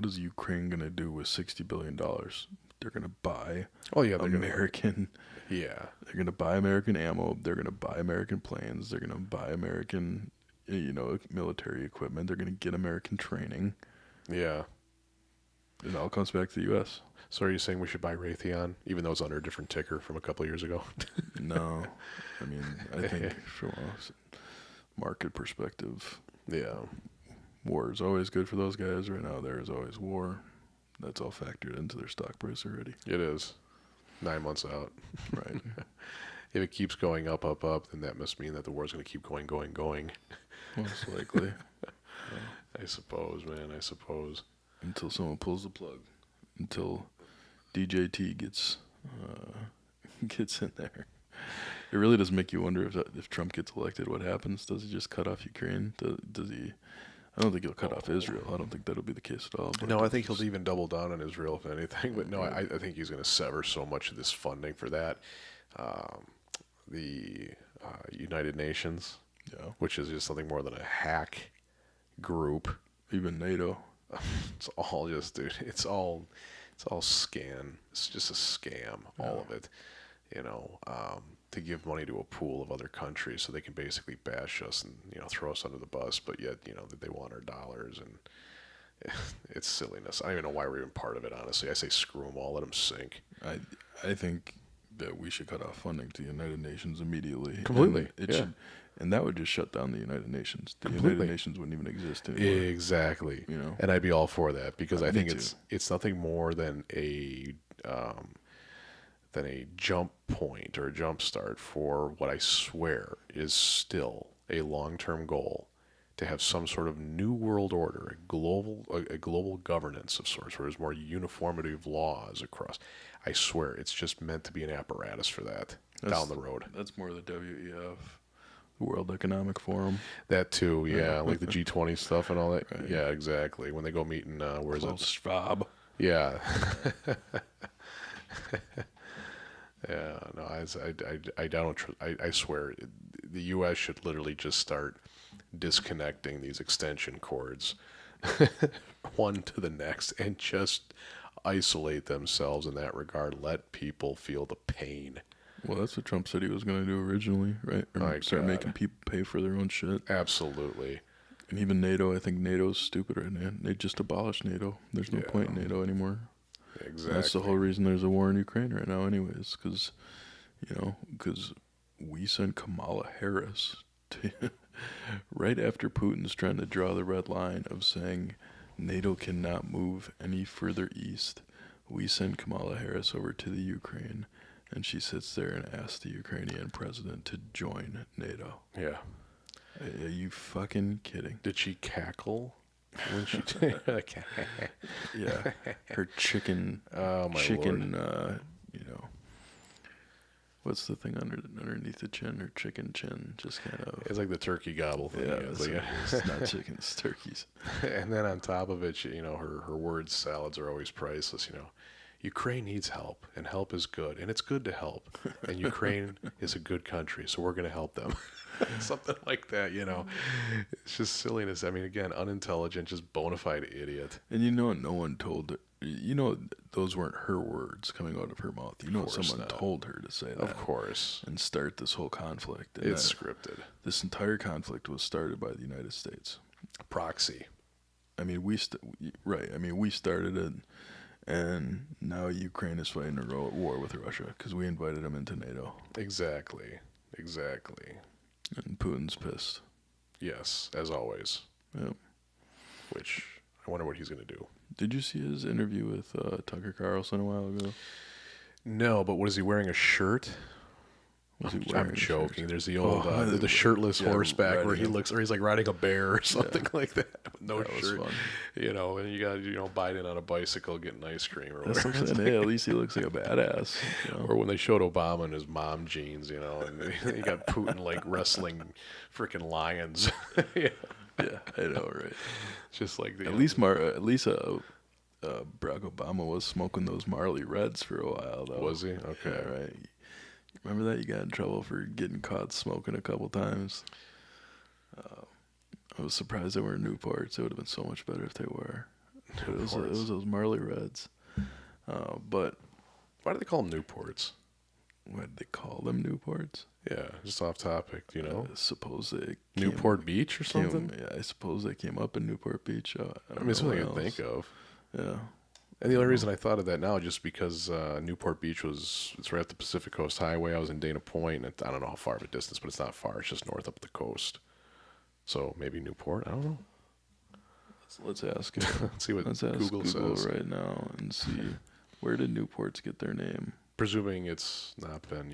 is Ukraine gonna do with $60 billion? They're gonna buy Oh yeah, they're American. yeah. They're gonna buy American ammo. They're gonna buy American planes. They're gonna buy American, you know, military equipment. They're gonna get American training. Yeah. It all comes back to the U.S. So are you saying we should buy Raytheon, even though it's under a different ticker from a couple of years ago? No, I mean, I think from a market perspective, Yeah. war is always good for those guys. Right now, there is always war. That's all factored into their stock price already. It is. 9 months out. Right. If it keeps going up, then that must mean that the war's going to keep going. Most likely. I suppose, man. I suppose. Until someone pulls the plug. Until DJT gets in there. It really does make you wonder if Trump gets elected, what happens? Does he just cut off Ukraine? Does he? I don't think he'll cut off Israel. I don't think that'll be the case at all. But No, I think he'll even double down on Israel, if anything. But no, I think he's going to sever so much of this funding for that. The United Nations, Yeah. which is just something more than a hack group. Even NATO. It's all just, dude. It's all scam. It's just a scam. All of it. You know, to give money to a pool of other countries so they can basically bash us and, you know, throw us under the bus, but yet, you know, that they want our dollars, and it's silliness. I don't even know why we're even part of it, honestly. I say screw them all, let them sink. I think that we should cut off funding to the United Nations immediately. Completely, And it yeah. should, and that would just shut down the United Nations. The Completely. United Nations wouldn't even exist anymore. Exactly. You know? And I'd be all for that because I Me think too. it's nothing more than a jump point or a jump start for what I swear is still a long-term goal, to have some sort of new world order, a global governance of sorts, where there's more uniformity of laws across. I swear it's just meant to be an apparatus for that down the road. That's more the WEF, the World Economic Forum. That too, yeah, like the G20 stuff and all that. Right. Yeah, exactly. When they go meet in, where is Klaus it? Schwab. Yeah. Yeah, no, I don't. I swear, the U.S. should literally just start disconnecting these extension cords, one to the next, and just isolate themselves in that regard. Let people feel the pain. Well, that's what Trump said he was going to do originally, right? Or My start God. making people pay for their own shit. Absolutely. And even NATO, I think NATO's stupid right now. They just abolished NATO. There's no Yeah. point in NATO anymore. Exactly. That's the whole reason there's a war in Ukraine right now, anyways, because we sent Kamala Harris to right after Putin's trying to draw the red line of saying NATO cannot move any further east. We send Kamala Harris over to the Ukraine, and she sits there and asks the Ukrainian president to join NATO. Yeah. Are you fucking kidding? Did she cackle when she did? Yeah, her chicken. Oh my chicken. lord. What's the thing underneath the chin? Her chicken chin, just kind of. It's like the turkey gobble thing. Yeah, It's like, it's not chicken, it's turkeys. and then on top of it, she, you know, her word salads are always priceless. You know, Ukraine needs help, and help is good, and it's good to help. And Ukraine is a good country, so we're going to help them. Something like that, you know. It's just silliness. I mean, again, unintelligent, just bona fide idiot. And you know, no one told you know, those weren't her words coming out of her mouth. You know, course someone not. told her to say that. Of course. And start this whole conflict. And It's scripted. this entire conflict was started by the United States. Proxy. I mean, right. I mean, we started it, and now Ukraine is fighting a war with Russia because we invited them into NATO. Exactly. Exactly. And Putin's pissed. Yes, as always. Yep. Which I wonder what he's going to do. Did you see his interview with Tucker Carlson a while ago? No, but what is he wearing? A shirt? Was he I'm wearing a joking. shirt? There's the old the shirtless horseback where he's like riding a bear or something like that with no That was shirt. fun. You know, and you got Biden on a bicycle getting ice cream or That's whatever. what I'm saying. Hey, at least he looks like a badass. You know? Or when they showed Obama in his mom jeans, and you got Putin like wrestling freaking lions. Yeah. Yeah, I know, right? Just like Barack Obama was smoking those Marley Reds for a while, though. Was he? Okay. Yeah, right. Remember that? You got in trouble for getting caught smoking a couple times. I was surprised they weren't Newports. It would have been so much better if they were. But it was those Marley Reds. But why do they call them Newports? what did they call them? Newports? Yeah, just off topic, I suppose they Newport Beach or something? Yeah, I suppose they came up in Newport Beach. I mean, it's something I can think of. Yeah. And the only reason I thought of that now is just because Newport Beach it's right up the Pacific Coast Highway. I was in Dana Point, and I don't know how far of a distance, but it's not far. It's just north up the coast. So maybe Newport. I don't know. Let's ask it. Let's see what Let's ask Google says right now and see where did Newports get their name. Presuming it's not been,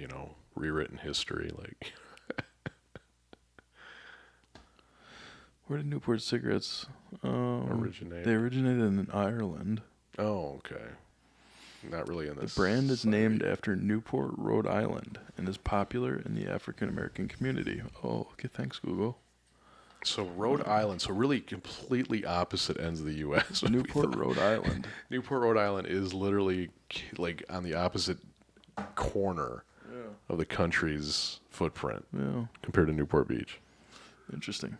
rewritten history. Like, where did Newport cigarettes originate? They originated in Ireland. Oh, okay. Not really in this. The brand is named after Newport, Rhode Island, and is popular in the African American community. Oh, okay. Thanks, Google. So Rhode Island, so really completely opposite ends of the U.S. Newport, Rhode Island. Newport, Rhode Island is literally like on the opposite corner of the country's footprint compared to Newport Beach. Interesting.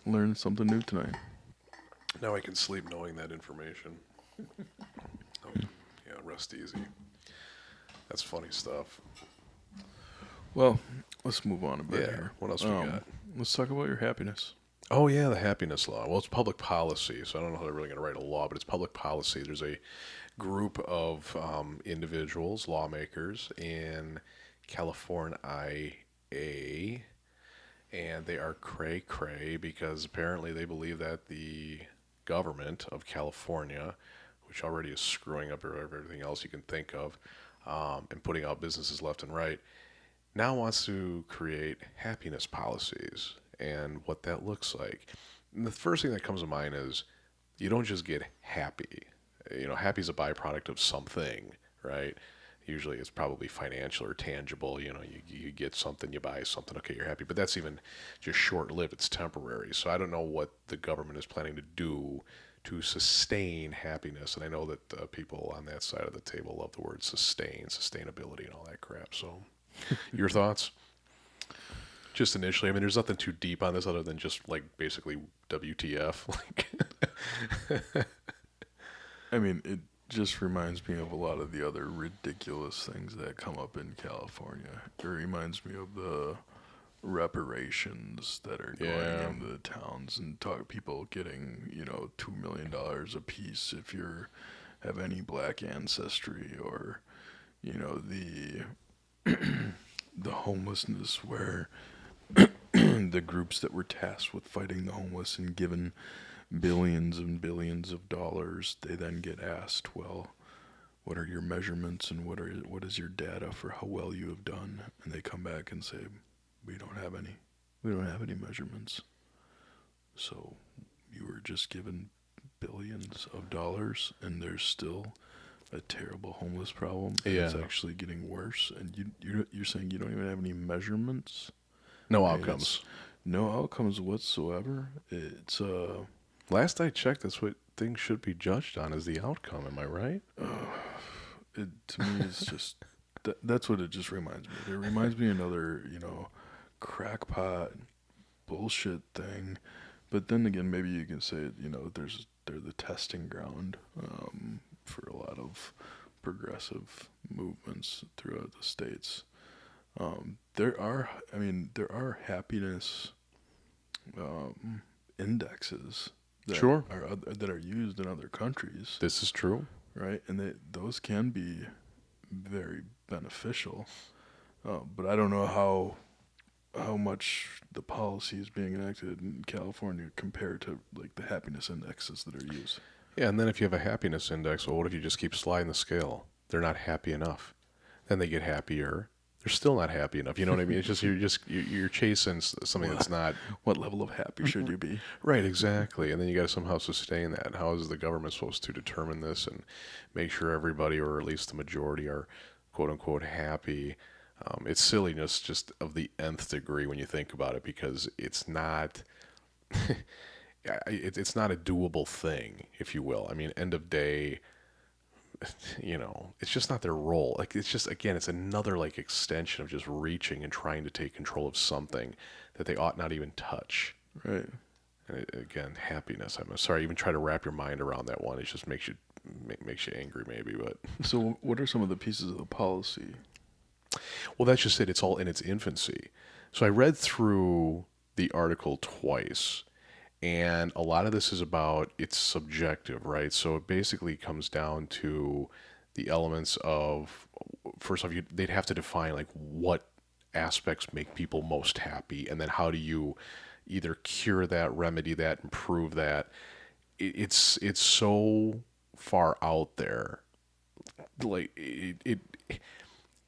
Learned something new tonight. Now I can sleep knowing that information. Yeah, rest easy. That's funny stuff. Well, let's move on a bit Yeah, here. what else we got? Let's talk about your happiness. Oh, yeah, the happiness law. Well, it's public policy, so I don't know how they're really going to write a law, but it's public policy. There's a group of individuals, lawmakers in California, and they are cray-cray because apparently they believe that the government of California, which already is screwing up everything else you can think of, and putting out businesses left and right, now wants to create happiness policies and what that looks like. And the first thing that comes to mind is you don't just get happy. Happy is a byproduct of something, right? Usually it's probably financial or tangible. You get something, you buy something, okay, you're happy. But that's even just short-lived. It's temporary. So I don't know what the government is planning to do to sustain happiness. And I know that people on that side of the table love the word sustainability and all that crap. So your thoughts? Just initially, I mean, there's nothing too deep on this other than just like basically WTF. I mean, it just reminds me of a lot of the other ridiculous things that come up in California. It reminds me of the reparations that are going into the towns and people getting, $2 million a piece if you have any black ancestry, or, the the homelessness where the groups that were tasked with fighting the homeless and given billions and billions of dollars, they then get asked, well, what are your measurements and what is your data for how well you have done? And they come back and say, we don't have any measurements. So you were just given billions of dollars and there's still a terrible homeless problem. Yeah. It's actually getting worse, and you're saying you don't even have any measurements? No outcomes. No outcomes whatsoever. It's Last I checked, that's what things should be judged on, is the outcome. Am I right? To me, it's just that's what it just reminds me. It reminds me of another, crackpot bullshit thing. But then again, maybe you can say, there's they're the testing ground for a lot of progressive movements throughout the states. There are happiness indexes Sure. that are used in other countries, This is true. right? And those can be very beneficial, but I don't know how much the policy is being enacted in California compared to like the happiness indexes that are used. Yeah, and then if you have a happiness index, well, what if you just keep sliding the scale? They're not happy enough. Then they get happier. They're still not happy enough. You know what I mean? It's just you're chasing something that's not What level of happy should you be? right. Exactly, and then you got to somehow sustain that. And how is the government supposed to determine this and make sure everybody, or at least the majority, are quote unquote happy? It's silliness just of the nth degree when you think about it, because it's not. It's not a doable thing, if you will. I mean, end of day, it's just not their role. Like, it's just, again, it's another like extension of just reaching and trying to take control of something that they ought not even touch. Right. And again, happiness. I'm sorry, even try to wrap your mind around that one. It just makes you angry, maybe. But So, what are some of the pieces of the policy? well, that's just it. It's all in its infancy. So I read through the article twice. And a lot of this is about it's subjective, right? So it basically comes down to the elements of, first off, they'd have to define like what aspects make people most happy, and then how do you either cure that, remedy that, improve that. It's so far out there, like it.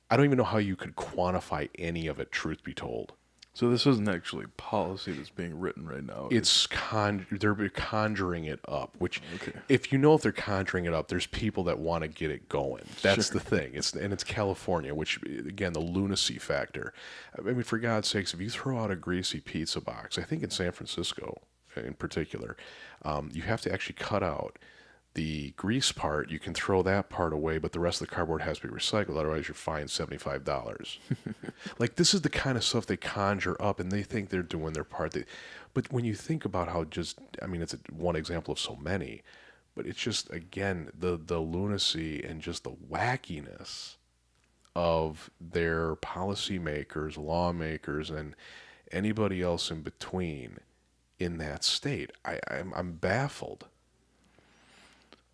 I don't even know how you could quantify any of it. Truth be told. So this isn't actually policy that's being written right now. They're conjuring it up, which Okay. if they're conjuring it up, there's people that want to get it going. That's the thing. It's California, which, again, the lunacy factor. I mean, for God's sakes, if you throw out a greasy pizza box, I think in San Francisco in particular, you have to actually cut out the grease part. You can throw that part away, but the rest of the cardboard has to be recycled. Otherwise, you're fined $75. Like, this is the kind of stuff they conjure up, and they think they're doing their part. But when you think about how it's one example of so many, but it's just, again, the lunacy and just the wackiness of their policymakers, lawmakers, and anybody else in between in that state. I'm baffled.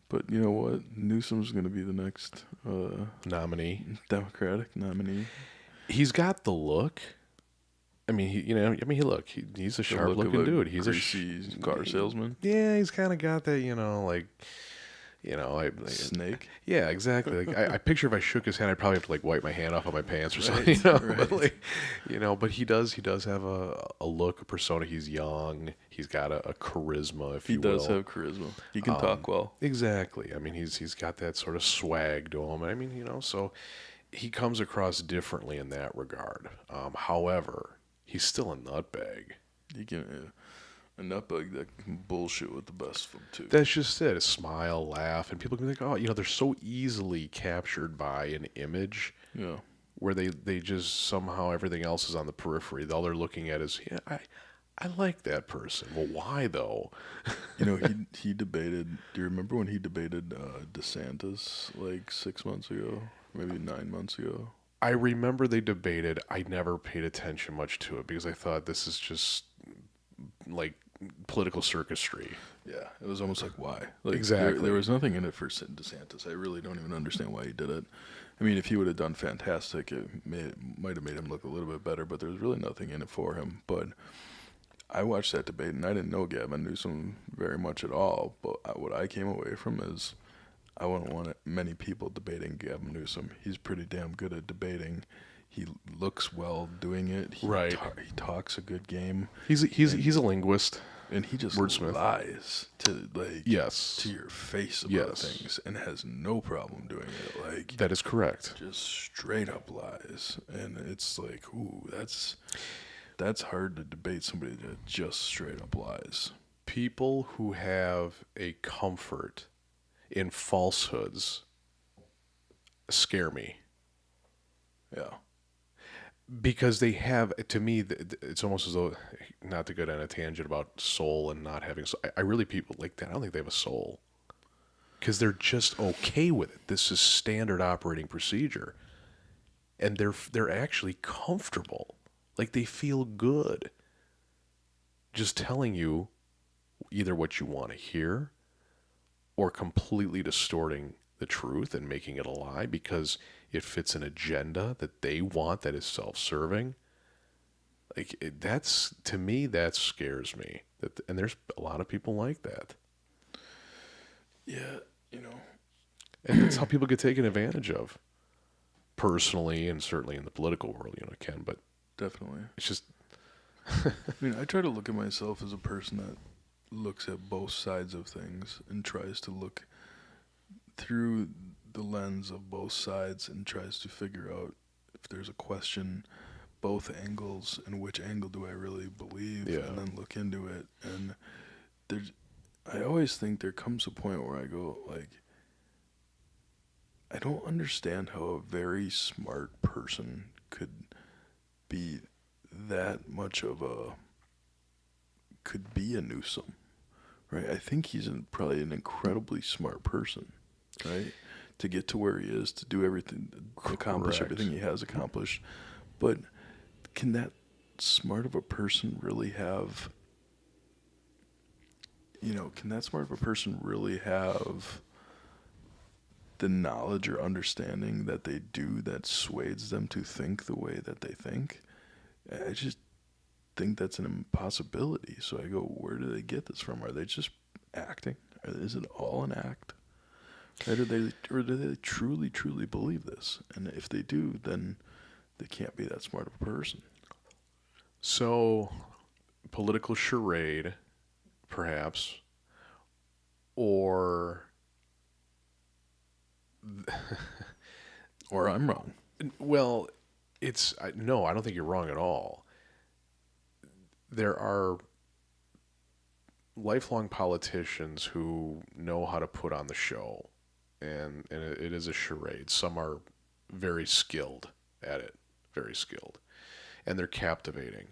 But you know what? Newsom's going to be the next Nominee. Democratic nominee. He's got the look. I mean, he's a sharp-looking dude. He's greasy car salesman. Yeah, he's kind of got that, Snake. Yeah, exactly. Like, I picture if I shook his hand, I'd probably have to like wipe my hand off on my pants or Right, something. right. But he does have a look, a persona. He's young. He's got a charisma, if He you will. does have charisma. He can talk well. Exactly. I mean, he's got that sort of swag to him. I mean, so he comes across differently in that regard. However, he's still a nutbag. He can a nutbag that can bullshit with the best of them too. That's just it. A smile, laugh, and people can think, oh, they're so easily captured by an image Yeah. where they just somehow everything else is on the periphery. All they're looking at is, I like that person. Well, why though? He debated. Do you remember when he debated DeSantis like 6 months ago, maybe 9 months ago? I remember they debated. I never paid attention much to it because I thought this is just like political circusry. Yeah, it was almost like why? Like, Exactly. There was nothing in it for DeSantis. I really don't even understand why he did it. I mean, if he would have done fantastic, it might have made him look a little bit better. But there's really nothing in it for him. But I watched that debate, and I didn't know Gavin Newsom very much at all. But what I came away from is I wouldn't want many people debating Gavin Newsom. He's pretty damn good at debating. He looks well doing it. Right. He talks a good game. He's a linguist. And he just Wordsmith. lies to Yes. to your face about Yes. things and has no problem doing it. Like, That is correct. just straight up lies. And it's like, ooh, that's hard to debate somebody that just straight up lies. People who have a comfort in falsehoods scare me. Yeah. because they have, to me, it's almost as though, not to go down a tangent about soul and not having soul. I really, people like that, I don't think they have a soul. Because they're just okay with it. This is standard operating procedure. And they're actually comfortable. Like they feel good. Just telling you either what you want to hear or completely distorting the truth and making it a lie because it fits an agenda that they want that is self-serving. Like that's, to me, that scares me. And there's a lot of people like that. Yeah, you know. And that's how people get taken advantage of. Personally, and certainly in the political world, Ken, but Definitely. it's just, I mean, I try to look at myself as a person that looks at both sides of things and tries to look through the lens of both sides and tries to figure out if there's a question, both angles, and which angle do I really believe, Yeah. and then look into it. And I always think there comes a point where I go, like, I don't understand how a very smart person could be that much of could be a Newsom, right? I think he's probably an incredibly smart person, right? To get to where he is, to do everything, to accomplish Correct. everything he has accomplished. But can that smart of a person really have, can that smart of a person really have the knowledge or understanding that they do that sways them to think the way that they think? I just think that's an impossibility. So I go, where do they get this from? Are they just acting? Is it all an act? Or do they truly, truly believe this? And if they do, then they can't be that smart of a person. so political charade, perhaps, or Or I'm wrong. well, no, I don't think you're wrong at all. There are lifelong politicians who know how to put on the show, and it is a charade. Some are very skilled at it, very skilled, and they're captivating,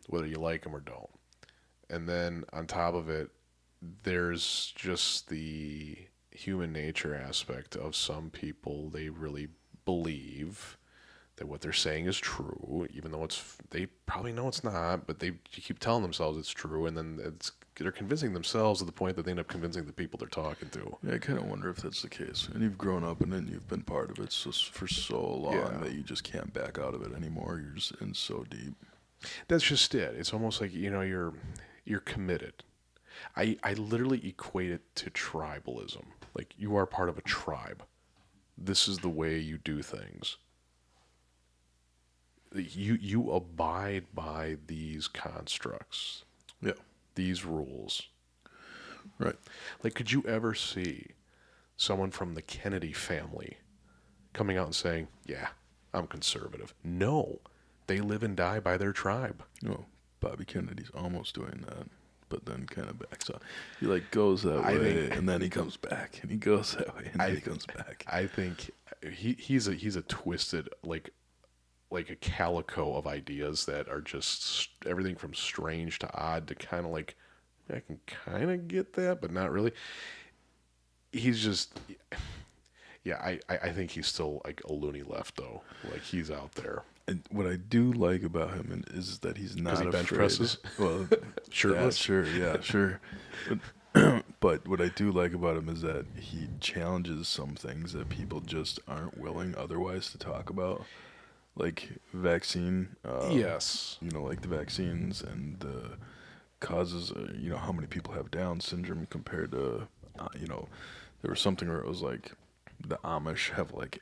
whether you like them or don't. And then on top of it, there's just the human nature aspect of some people. They really believe that what they're saying is true, even though they probably know it's not, but they keep telling themselves it's true, and then they're convincing themselves to the point that they end up convincing the people they're talking to. Yeah, I kind of wonder if that's the case. And you've grown up in it and you've been part of it for so long Yeah. that you just can't back out of it anymore. You're just in so deep. That's just it. It's almost like, you're committed. I literally equate it to tribalism. Like, you are part of a tribe. This is the way you do things. You abide by these constructs, Yeah. these rules. Right. Like, could you ever see someone from the Kennedy family coming out and saying, yeah, I'm conservative? No. They live and die by their tribe. Oh, Bobby Kennedy's almost doing that, but then kind of backs up. He goes that I way, think- and then he comes back, and he goes that way, and then he comes back. I think he's a twisted, like a calico of ideas that are just everything from strange to odd to kind of like, I can kind of get that, but not really. He's just, yeah, I think he's still like a loony left, though. Like, he's out there. And what I do like about him is that he's not Because he bench afraid. presses? Well, Shirtless? yeah, sure. But what I do like about him is that he challenges some things that people just aren't willing otherwise to talk about, like vaccine. Yes. Like the vaccines and the causes. How many people have Down syndrome compared to, there was something where it was like the Amish have like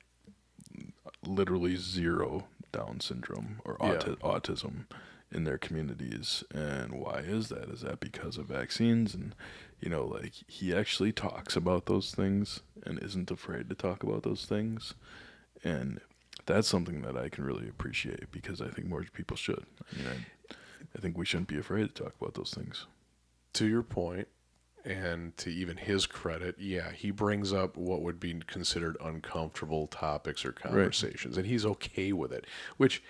literally zero Down syndrome or Yeah. autism in their communities. And why is that? Is that because of vaccines? And like he actually talks about those things and isn't afraid to talk about those things. And that's something that I can really appreciate because I think more people should. I think we shouldn't be afraid to talk about those things. To your point, and to even his credit, yeah, he brings up what would be considered uncomfortable topics or conversations, and he's okay with it, which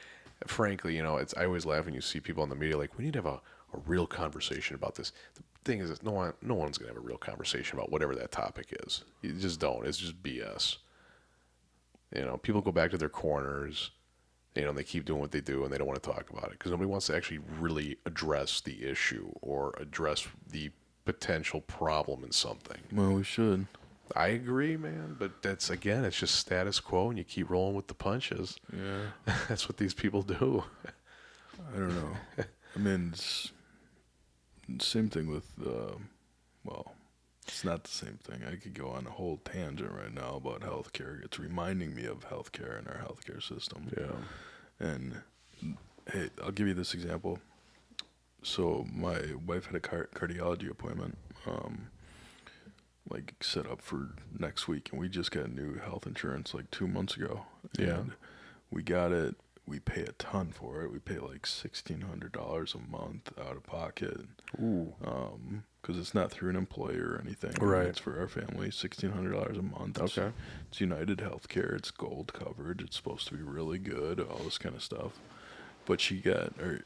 frankly, I always laugh when you see people in the media like, we need to have a real conversation about this. The thing is, that no one's gonna have a real conversation about whatever that topic is. You just don't. It's just BS. People go back to their corners. And they keep doing what they do, and they don't want to talk about it because nobody wants to actually really address the issue or address the potential problem in something. Well, we should. I agree, man, but it's just status quo, and you keep rolling with the punches. Yeah. That's what these people do. I don't know. I mean, it's same thing with, well, it's not the same thing. I could go on a whole tangent right now about healthcare. It's reminding me of healthcare and our healthcare system. Yeah. And hey, I'll give you this example. So my wife had a cardiology appointment, like set up for next week, and we just got new health insurance like 2 months ago. Yeah. And we got it. We pay a ton for it. We pay like $1,600 a month out of pocket. Ooh. Because it's not through an employer or anything. Right. It's for our family, $1,600 a month. Okay. It's United Healthcare. It's gold coverage. It's supposed to be really good. All this kind of stuff. But she got her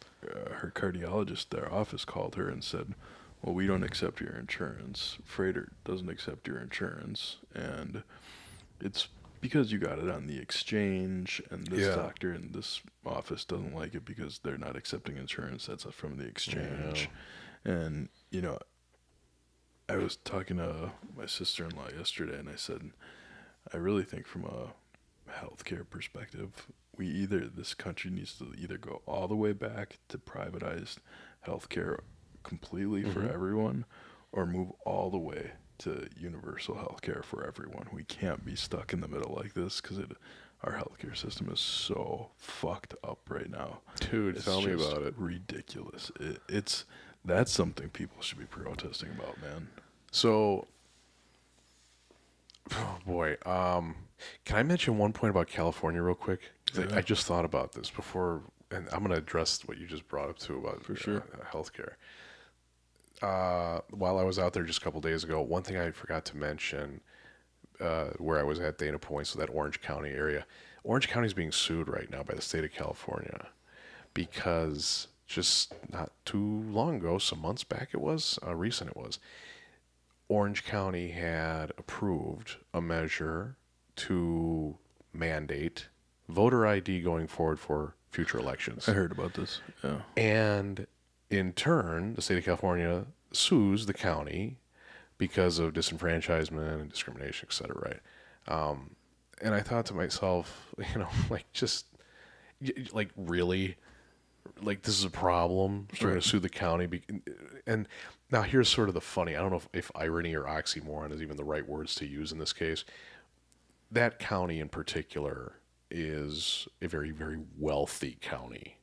cardiologist, their office called her and said, "Well, we don't accept your insurance. Freighter doesn't accept your insurance, and it's because you got it on the exchange, and this doctor in this office doesn't like it because they're not accepting insurance that's from the exchange." Yeah. And I was talking to my sister-in-law yesterday, and I said, I really think from a healthcare perspective, this country needs to either go all the way back to privatized healthcare completely for everyone, or move all the way to universal healthcare for everyone. We can't be stuck in the middle like this because our healthcare system is so fucked up right now. Dude, tell me about it. Ridiculous. That's something people should be protesting about, man. So, oh boy, can I mention one point about California real quick? 'Cause I just thought about this before, and I'm going to address what you just brought up too about for sure healthcare. While I was out there just a couple days ago, one thing I forgot to mention, where I was at Dana Point, so that Orange County area. Orange County is being sued right now by the state of California because just not too long ago, some months back recent it was, Orange County had approved a measure to mandate voter ID going forward for future elections. I heard about this. Yeah. And in turn, the state of California sues the county because of disenfranchisement and discrimination, et cetera, right? And I thought to myself, really? Like, this is a problem. We're going to sue the county. And now here's sort of the funny. I don't know if irony or oxymoron is even the right words to use in this case. That county in particular is a very, very wealthy county.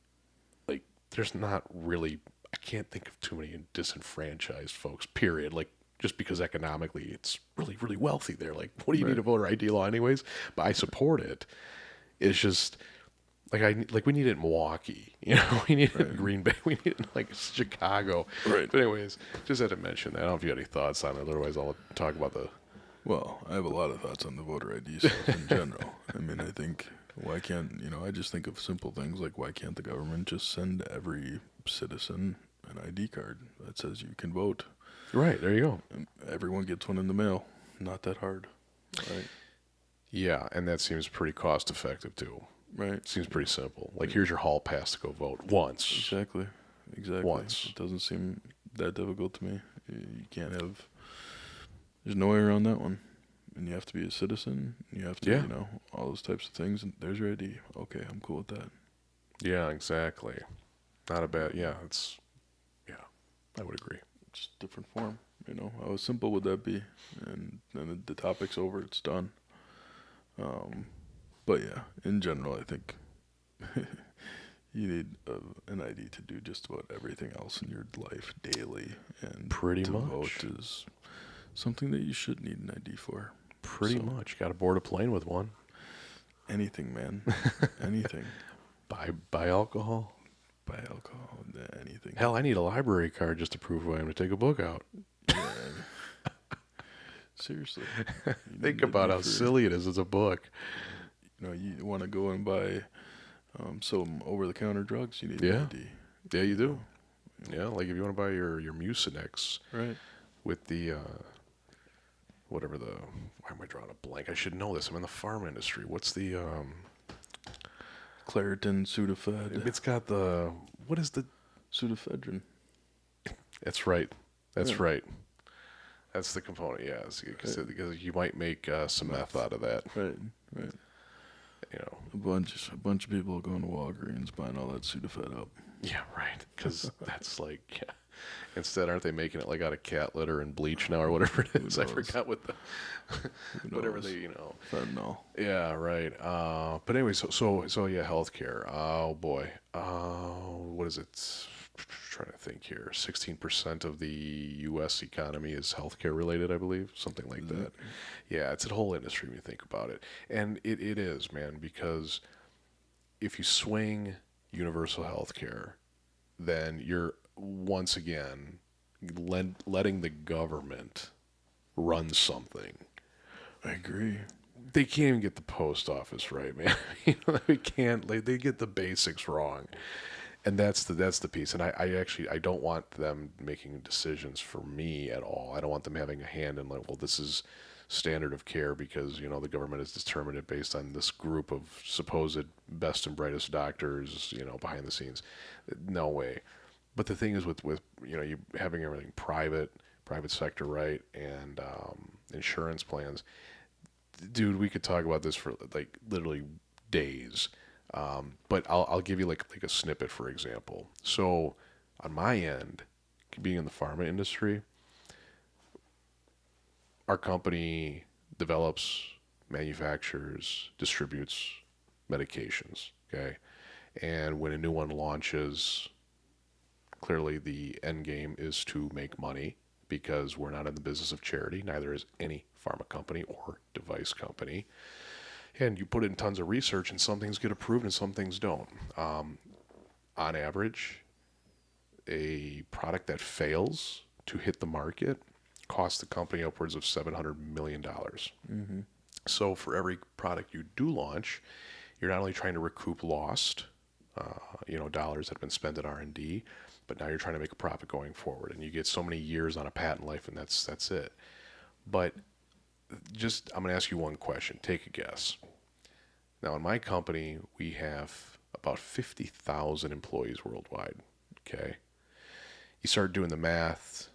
Like, there's not really, I can't think of too many disenfranchised folks, period. Like, just because economically it's really, really wealthy there. Like, what do you need a voter ID law anyways? But I support it. It's just... Like we need it in Milwaukee, we need it in Green Bay, we need it in like Chicago. Right. But anyways, just had to mention that. I don't know if you had any thoughts on it. Otherwise, I'll talk about Well, I have a lot of thoughts on the voter ID stuff in general. I mean, I think why can't I just think of simple things like why can't the government just send every citizen an ID card that says you can vote? Right. There you go. And everyone gets one in the mail. Not that hard. Right. Yeah, and that seems pretty cost effective too. Right. Seems pretty simple. Like, here's your hall pass to go vote once. Exactly. Once. It doesn't seem that difficult to me. You can't have... There's no way around that one. And you have to be a citizen. You have to, all those types of things. And there's your ID. Okay, I'm cool with that. Yeah, exactly. Not a bad... Yeah, I would agree. Just different form. How simple would that be? And then the topic's over. It's done. But yeah, in general, I think you need an ID to do just about everything else in your life daily. And pretty to much vote is something that you should need an ID for. Pretty much. Got to board a plane with one. Anything, man. Anything. Buy alcohol. Buy alcohol. Anything. Hell, I need a library card just to prove who I am to take a book out. Yeah. Seriously. Think about how silly it is as a book. You want to go and buy Some over-the-counter drugs, you need Yeah. an ID. Yeah, you do. Yeah, like if you want to buy your Mucinex Right. with the whatever the why am I drawing a blank? I should know this. I'm in the pharma industry. What's the Claritin, Sudafed, it's got the what is the pseudoephedrine. That's right. That's Yeah. right. That's the component. Yeah, because you might make some meth out of that. Right. Right. You know. A bunch of people going to Walgreens buying all that Sudafed up. Yeah, right. Because that's like, yeah. Instead, aren't they making it like out of cat litter and bleach now or whatever it is? I forgot what the whatever they Fentanyl. Yeah, right. But anyway, so yeah, healthcare. Oh boy. What is it? Trying to think here. 16% of the U.S. economy is healthcare related, I believe, something like that. Yeah, it's a whole industry when you think about it, and it is, man, because if you swing universal healthcare, then you're once again letting the government run something. I agree. They can't even get the post office right, man. They can't. They get the basics wrong, and that's the piece. And I don't want them making decisions for me at all. I don't want them having a hand in like, well, this is standard of care because the government has determined it based on this group of supposed best and brightest doctors behind the scenes. No way. But the thing is with you having everything private sector, right, and insurance plans, dude, we could talk about this for like literally days. But I'll give you like a snippet, for example. So on my end, being in the pharma industry, our company develops, manufactures, distributes medications. Okay, and when a new one launches, clearly the end game is to make money because we're not in the business of charity. Neither is any pharma company or device company. And you put in tons of research, and some things get approved and some things don't. On average, a product that fails to hit the market costs the company upwards of $700 million. Mm-hmm. So for every product you do launch, you're not only trying to recoup lost, dollars that have been spent at R&D, but now you're trying to make a profit going forward. And you get so many years on a patent life, and that's it. But I'm going to ask you one question. Take a guess. Now, in my company, we have about 50,000 employees worldwide. Okay. You start doing the math.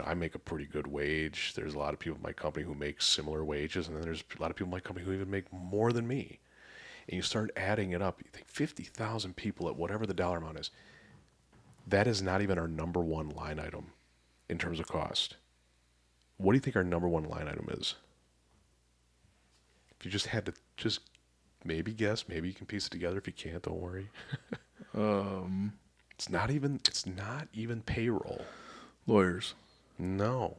I make a pretty good wage. There's a lot of people in my company who make similar wages, and then there's a lot of people in my company who even make more than me. And you start adding it up. You think 50,000 people at whatever the dollar amount is. That is not even our number one line item in terms of cost. What do you think our number one line item is? If you just had to maybe guess, maybe you can piece it together. If you can't, don't worry. It's not even payroll. Lawyers. No.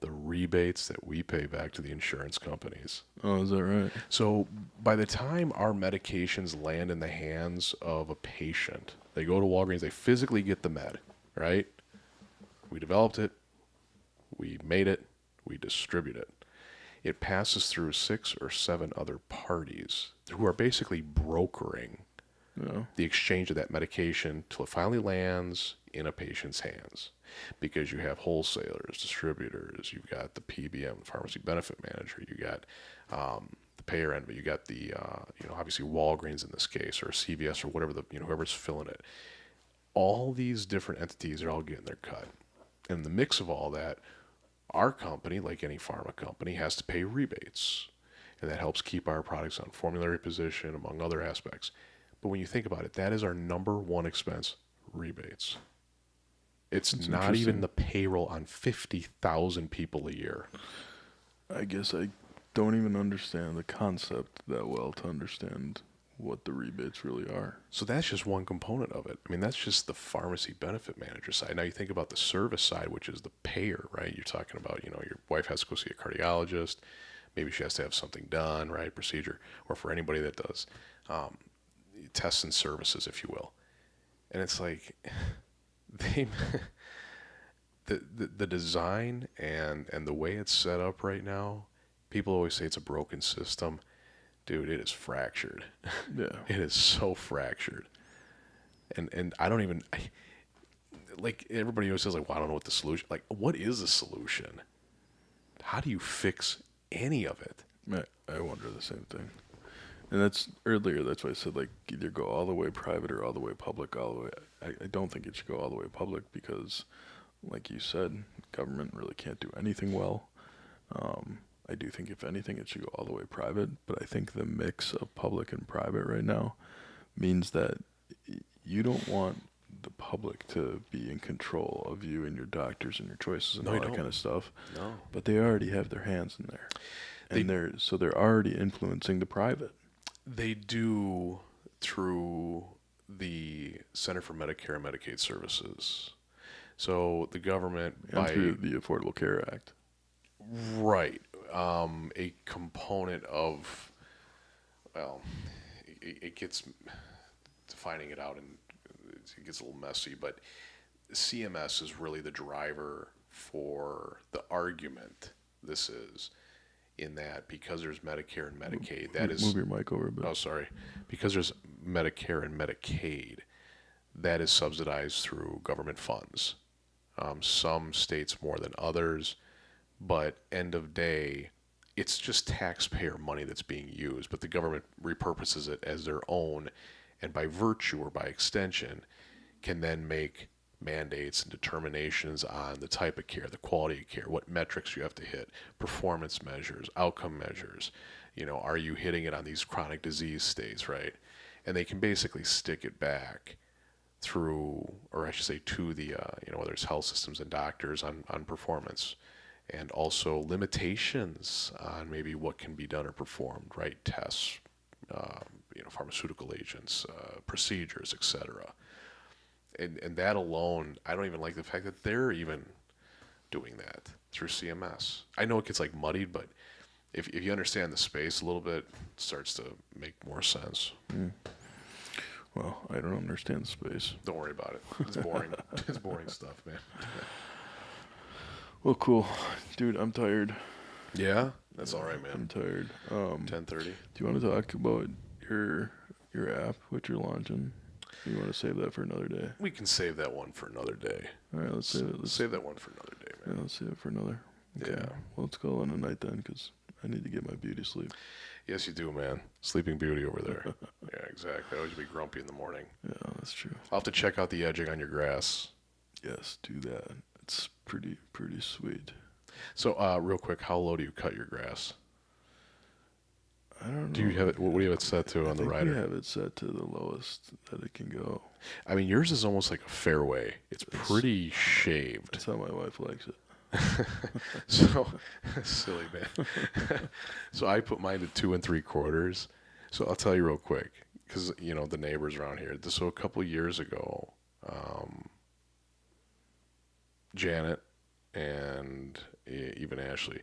The rebates that we pay back to the insurance companies. Oh, is that right? So by the time our medications land in the hands of a patient, they go to Walgreens, they physically get the med, right? We developed it, we made it, we distribute it. It passes through 6 or 7 other parties who are basically brokering the exchange of that medication till it finally lands in a patient's hands. Because you have wholesalers, distributors, you've got the PBM, pharmacy benefit manager, you got the payer end of it, you got the obviously Walgreens in this case, or CVS, or whatever whoever's filling it. All these different entities are all getting their cut. And in the mix of all that, our company, like any pharma company, has to pay rebates. And that helps keep our products on formulary position, among other aspects. But when you think about it, that is our number one expense, rebates. It's not even the payroll on 50,000 people a year. I guess I don't even understand the concept that well to understand what the rebates really are. So that's just one component of it. I mean, that's just the pharmacy benefit manager side. Now you think about the service side, which is the payer, right? You're talking about, your wife has to go see a cardiologist. Maybe she has to have something done, right? Procedure. Or for anybody that does tests and services, if you will. And it's like the design and the way it's set up right now, people always say it's a broken system. dude, it is fractured. Yeah. It is so fractured. And I don't even like everybody always says like, well, I don't know what the solution. Like, what is the solution? How do you fix any of it? I wonder the same thing. And that's earlier. That's why I said like either go all the way private or all the way public. All the way. I don't think it should go all the way public because, like you said, government really can't do anything well. I do think if anything, it should go all the way private. But I think the mix of public and private right now means that you don't want the public to be in control of you and your doctors and your choices and No, all you that don't. kind of stuff. No. But they already have their hands in there, and they're already influencing the private. They do through the Center for Medicare and Medicaid Services. So the government, And through the Affordable Care Act. right, a component of, well, it gets, defining it out and it gets a little messy, but CMS is really the driver for the argument this is, in that because there's Medicare and Medicaid, that is... Move your mic over a bit. Oh, sorry. Because there's Medicare and Medicaid, that is subsidized through government funds. Some states more than others, but end of day, it's just taxpayer money that's being used, but the government repurposes it as their own, and by virtue or by extension, can then make mandates and determinations on the type of care, the quality of care, what metrics you have to hit, performance measures, outcome measures. Are you hitting it on these chronic disease states, right? And they can basically stick it back through, or I should say to the, whether it's health systems and doctors on performance, and also limitations on maybe what can be done or performed, right? Tests, pharmaceutical agents, procedures, etc. And that alone, I don't even like the fact that they're even doing that through CMS. I know it gets like muddied, but if you understand the space a little bit, it starts to make more sense. Well, I don't understand the space. Don't worry about it. It's boring. It's boring stuff, man. Well, cool. Dude, I'm tired. Yeah? That's all right, I'm man. tired. 10:30. Do you want to talk about your app, what you're launching? Or you want to save that for another day? We can save that one for another day. All right, let's save it. Let's save that one for another day, man. Yeah, let's save it for another. Okay. Yeah. Well, let's call it a night then, because I need to get my beauty sleep. Yes, you do, man. Sleeping Beauty over there. Yeah, exactly. I always be grumpy in the morning. Yeah, that's true. I'll have to check out the edging on your grass. Yes, do that. It's pretty sweet. So, real quick, how low do you cut your grass? I don't know. Do you have it? What do you have it set to on the rider? We have it set to the lowest that it can go. I mean, yours is almost like a fairway. It's pretty shaved. That's how my wife likes it. So silly, man. So I put mine to 2 3/4. So I'll tell you real quick, because the neighbors around here. So a couple of years ago, Janet and even Ashley,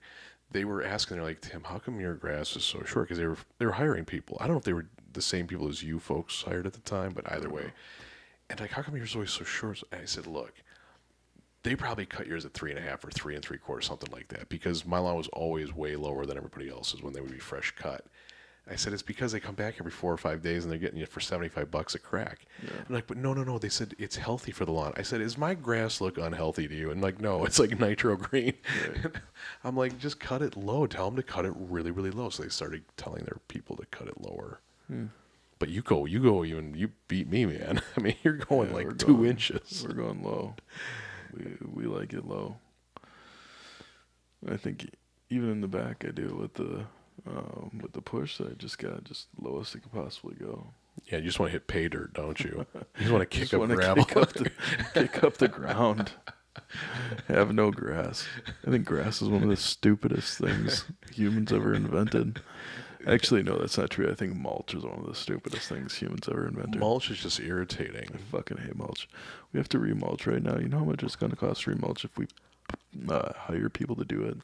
they were asking. They're like, Tim, how come your grass is so short? Because they were hiring people. I don't know if they were the same people as you folks hired at the time, but either way. And like, how come yours is always so short? And I said, look, they probably cut yours at 3.5 or 3 3/4, something like that, because my lawn was always way lower than everybody else's when they would be fresh cut. I said, it's because they come back every 4 or 5 days and they're getting it for $75 a crack. Yeah. I'm like, but no. They said it's healthy for the lawn. I said, does my grass look unhealthy to you? And like, no, it's like nitro green. Right. I'm like, just cut it low. Tell them to cut it really, really low. So they started telling their people to cut it lower. But you beat me, man. I mean, you're going like 2 inches. We're going low. We like it low. I think even in the back, I do with the push. I just got lowest it could possibly go. Yeah, you just want to hit pay dirt, don't you? You just want to kick up gravel. Kick up the ground. Have no grass. I think grass is one of the stupidest things humans ever invented. Actually, no, that's not true. I think mulch is one of the stupidest things humans ever invented. Mulch is just irritating. I fucking hate mulch. We have to remulch right now. You know how much it's going to cost to remulch if we hire people to do it?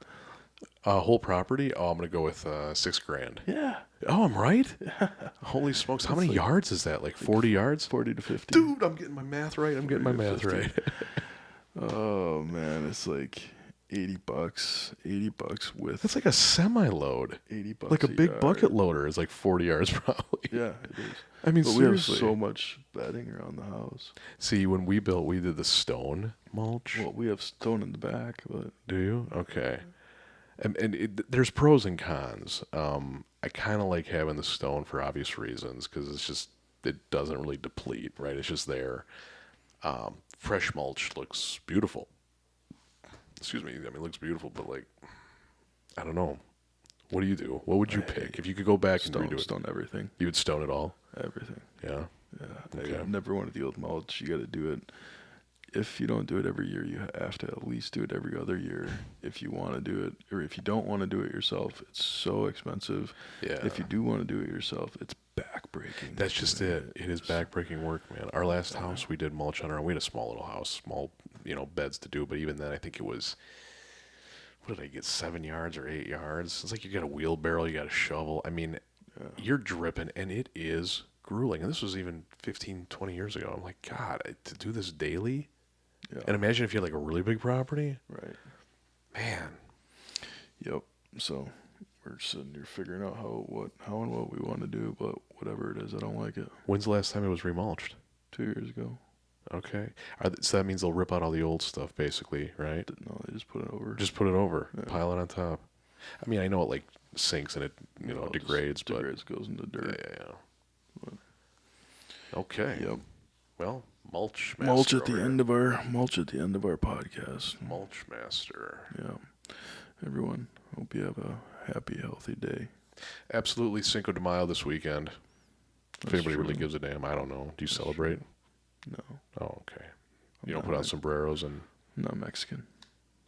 Whole property? Oh, I'm going to go with $6,000. Yeah. Oh, I'm right? Yeah. Holy smokes. How many yards is that? Like 40 yards? 40 to 50. Dude, I'm getting my math right. I'm getting my math 50. right. Oh, man. It's like, $80. $80 with That's like a semi-load. $80 Like a big yard. bucket loader is like 40 yards probably. Yeah, it is. I mean, But seriously. we have so much bedding around the house. See, when we built, we did the stone mulch. Well, we have stone in the back, but Do you? Okay. And there's pros and cons. I kind of like having the stone for obvious reasons because it doesn't really deplete, right? It's just there. Fresh mulch looks beautiful. Excuse me. I mean, it looks beautiful, but like, I don't know. What do you do? What would you pick if you could go back and redo it? stone everything. You would stone it all. Everything. Yeah. Yeah. Okay. I never want to deal with mulch. You got to do it. If you don't do it every year, you have to at least do it every other year if you want to do it. Or if you don't want to do it yourself, it's so expensive. Yeah. If you do want to do it yourself, it's backbreaking. That's just it. It is backbreaking work, man. Our last house, we did mulch on our own. We had a small little house, small, beds to do. But even then, I think it was, what did I get, 7 yards or 8 yards? It's like you got a wheelbarrow, you got a shovel. I mean, you're dripping, and it is grueling. And this was even 15, 20 years ago. I'm like, God, to do this daily? Yeah. And imagine if you had like a really big property. Right. Man. Yep. So we're sitting here figuring out how and what we want to do, but whatever it is, I don't like it. When's the last time it was remulched? 2 years ago. Okay. So that means they'll rip out all the old stuff, basically, right? No, they just put it over. Just put it over, Yeah. pile it on top. I mean, I know it like sinks and it, It degrades, but degrades, goes into dirt. yeah. Okay. Yep. Well, mulch master. Mulch at the over end of our podcast. here. Mulch master. Yeah. Everyone, hope you have a happy, healthy day. Absolutely Cinco de Mayo this weekend. If That's anybody true. really gives a damn, I don't know. Do you celebrate? No, Oh, okay. I'm You don't not put on Mex- sombreros and I'm not Mexican.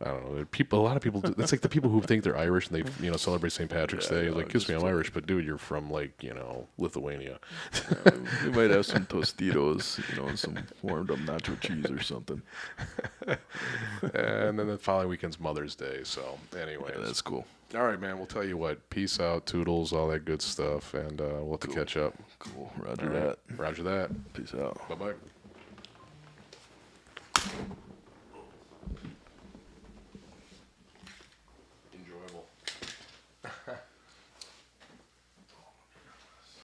I don't know. A lot of people do. It's like the people who think they're Irish and they, celebrate St. Patrick's Yeah, Day. no, Like, excuse me, I'm just- Irish, but dude, you're from like, Lithuania. We might have some Tostitos, and some warmed up nacho cheese or something. And then the following weekend's Mother's Day. So, anyways. Yeah, that's cool. All right, man. We'll tell you what. Peace out, toodles, all that good stuff, and we'll have to Cool. catch up. Cool. Roger All right. that. Roger that. Peace out. Bye bye.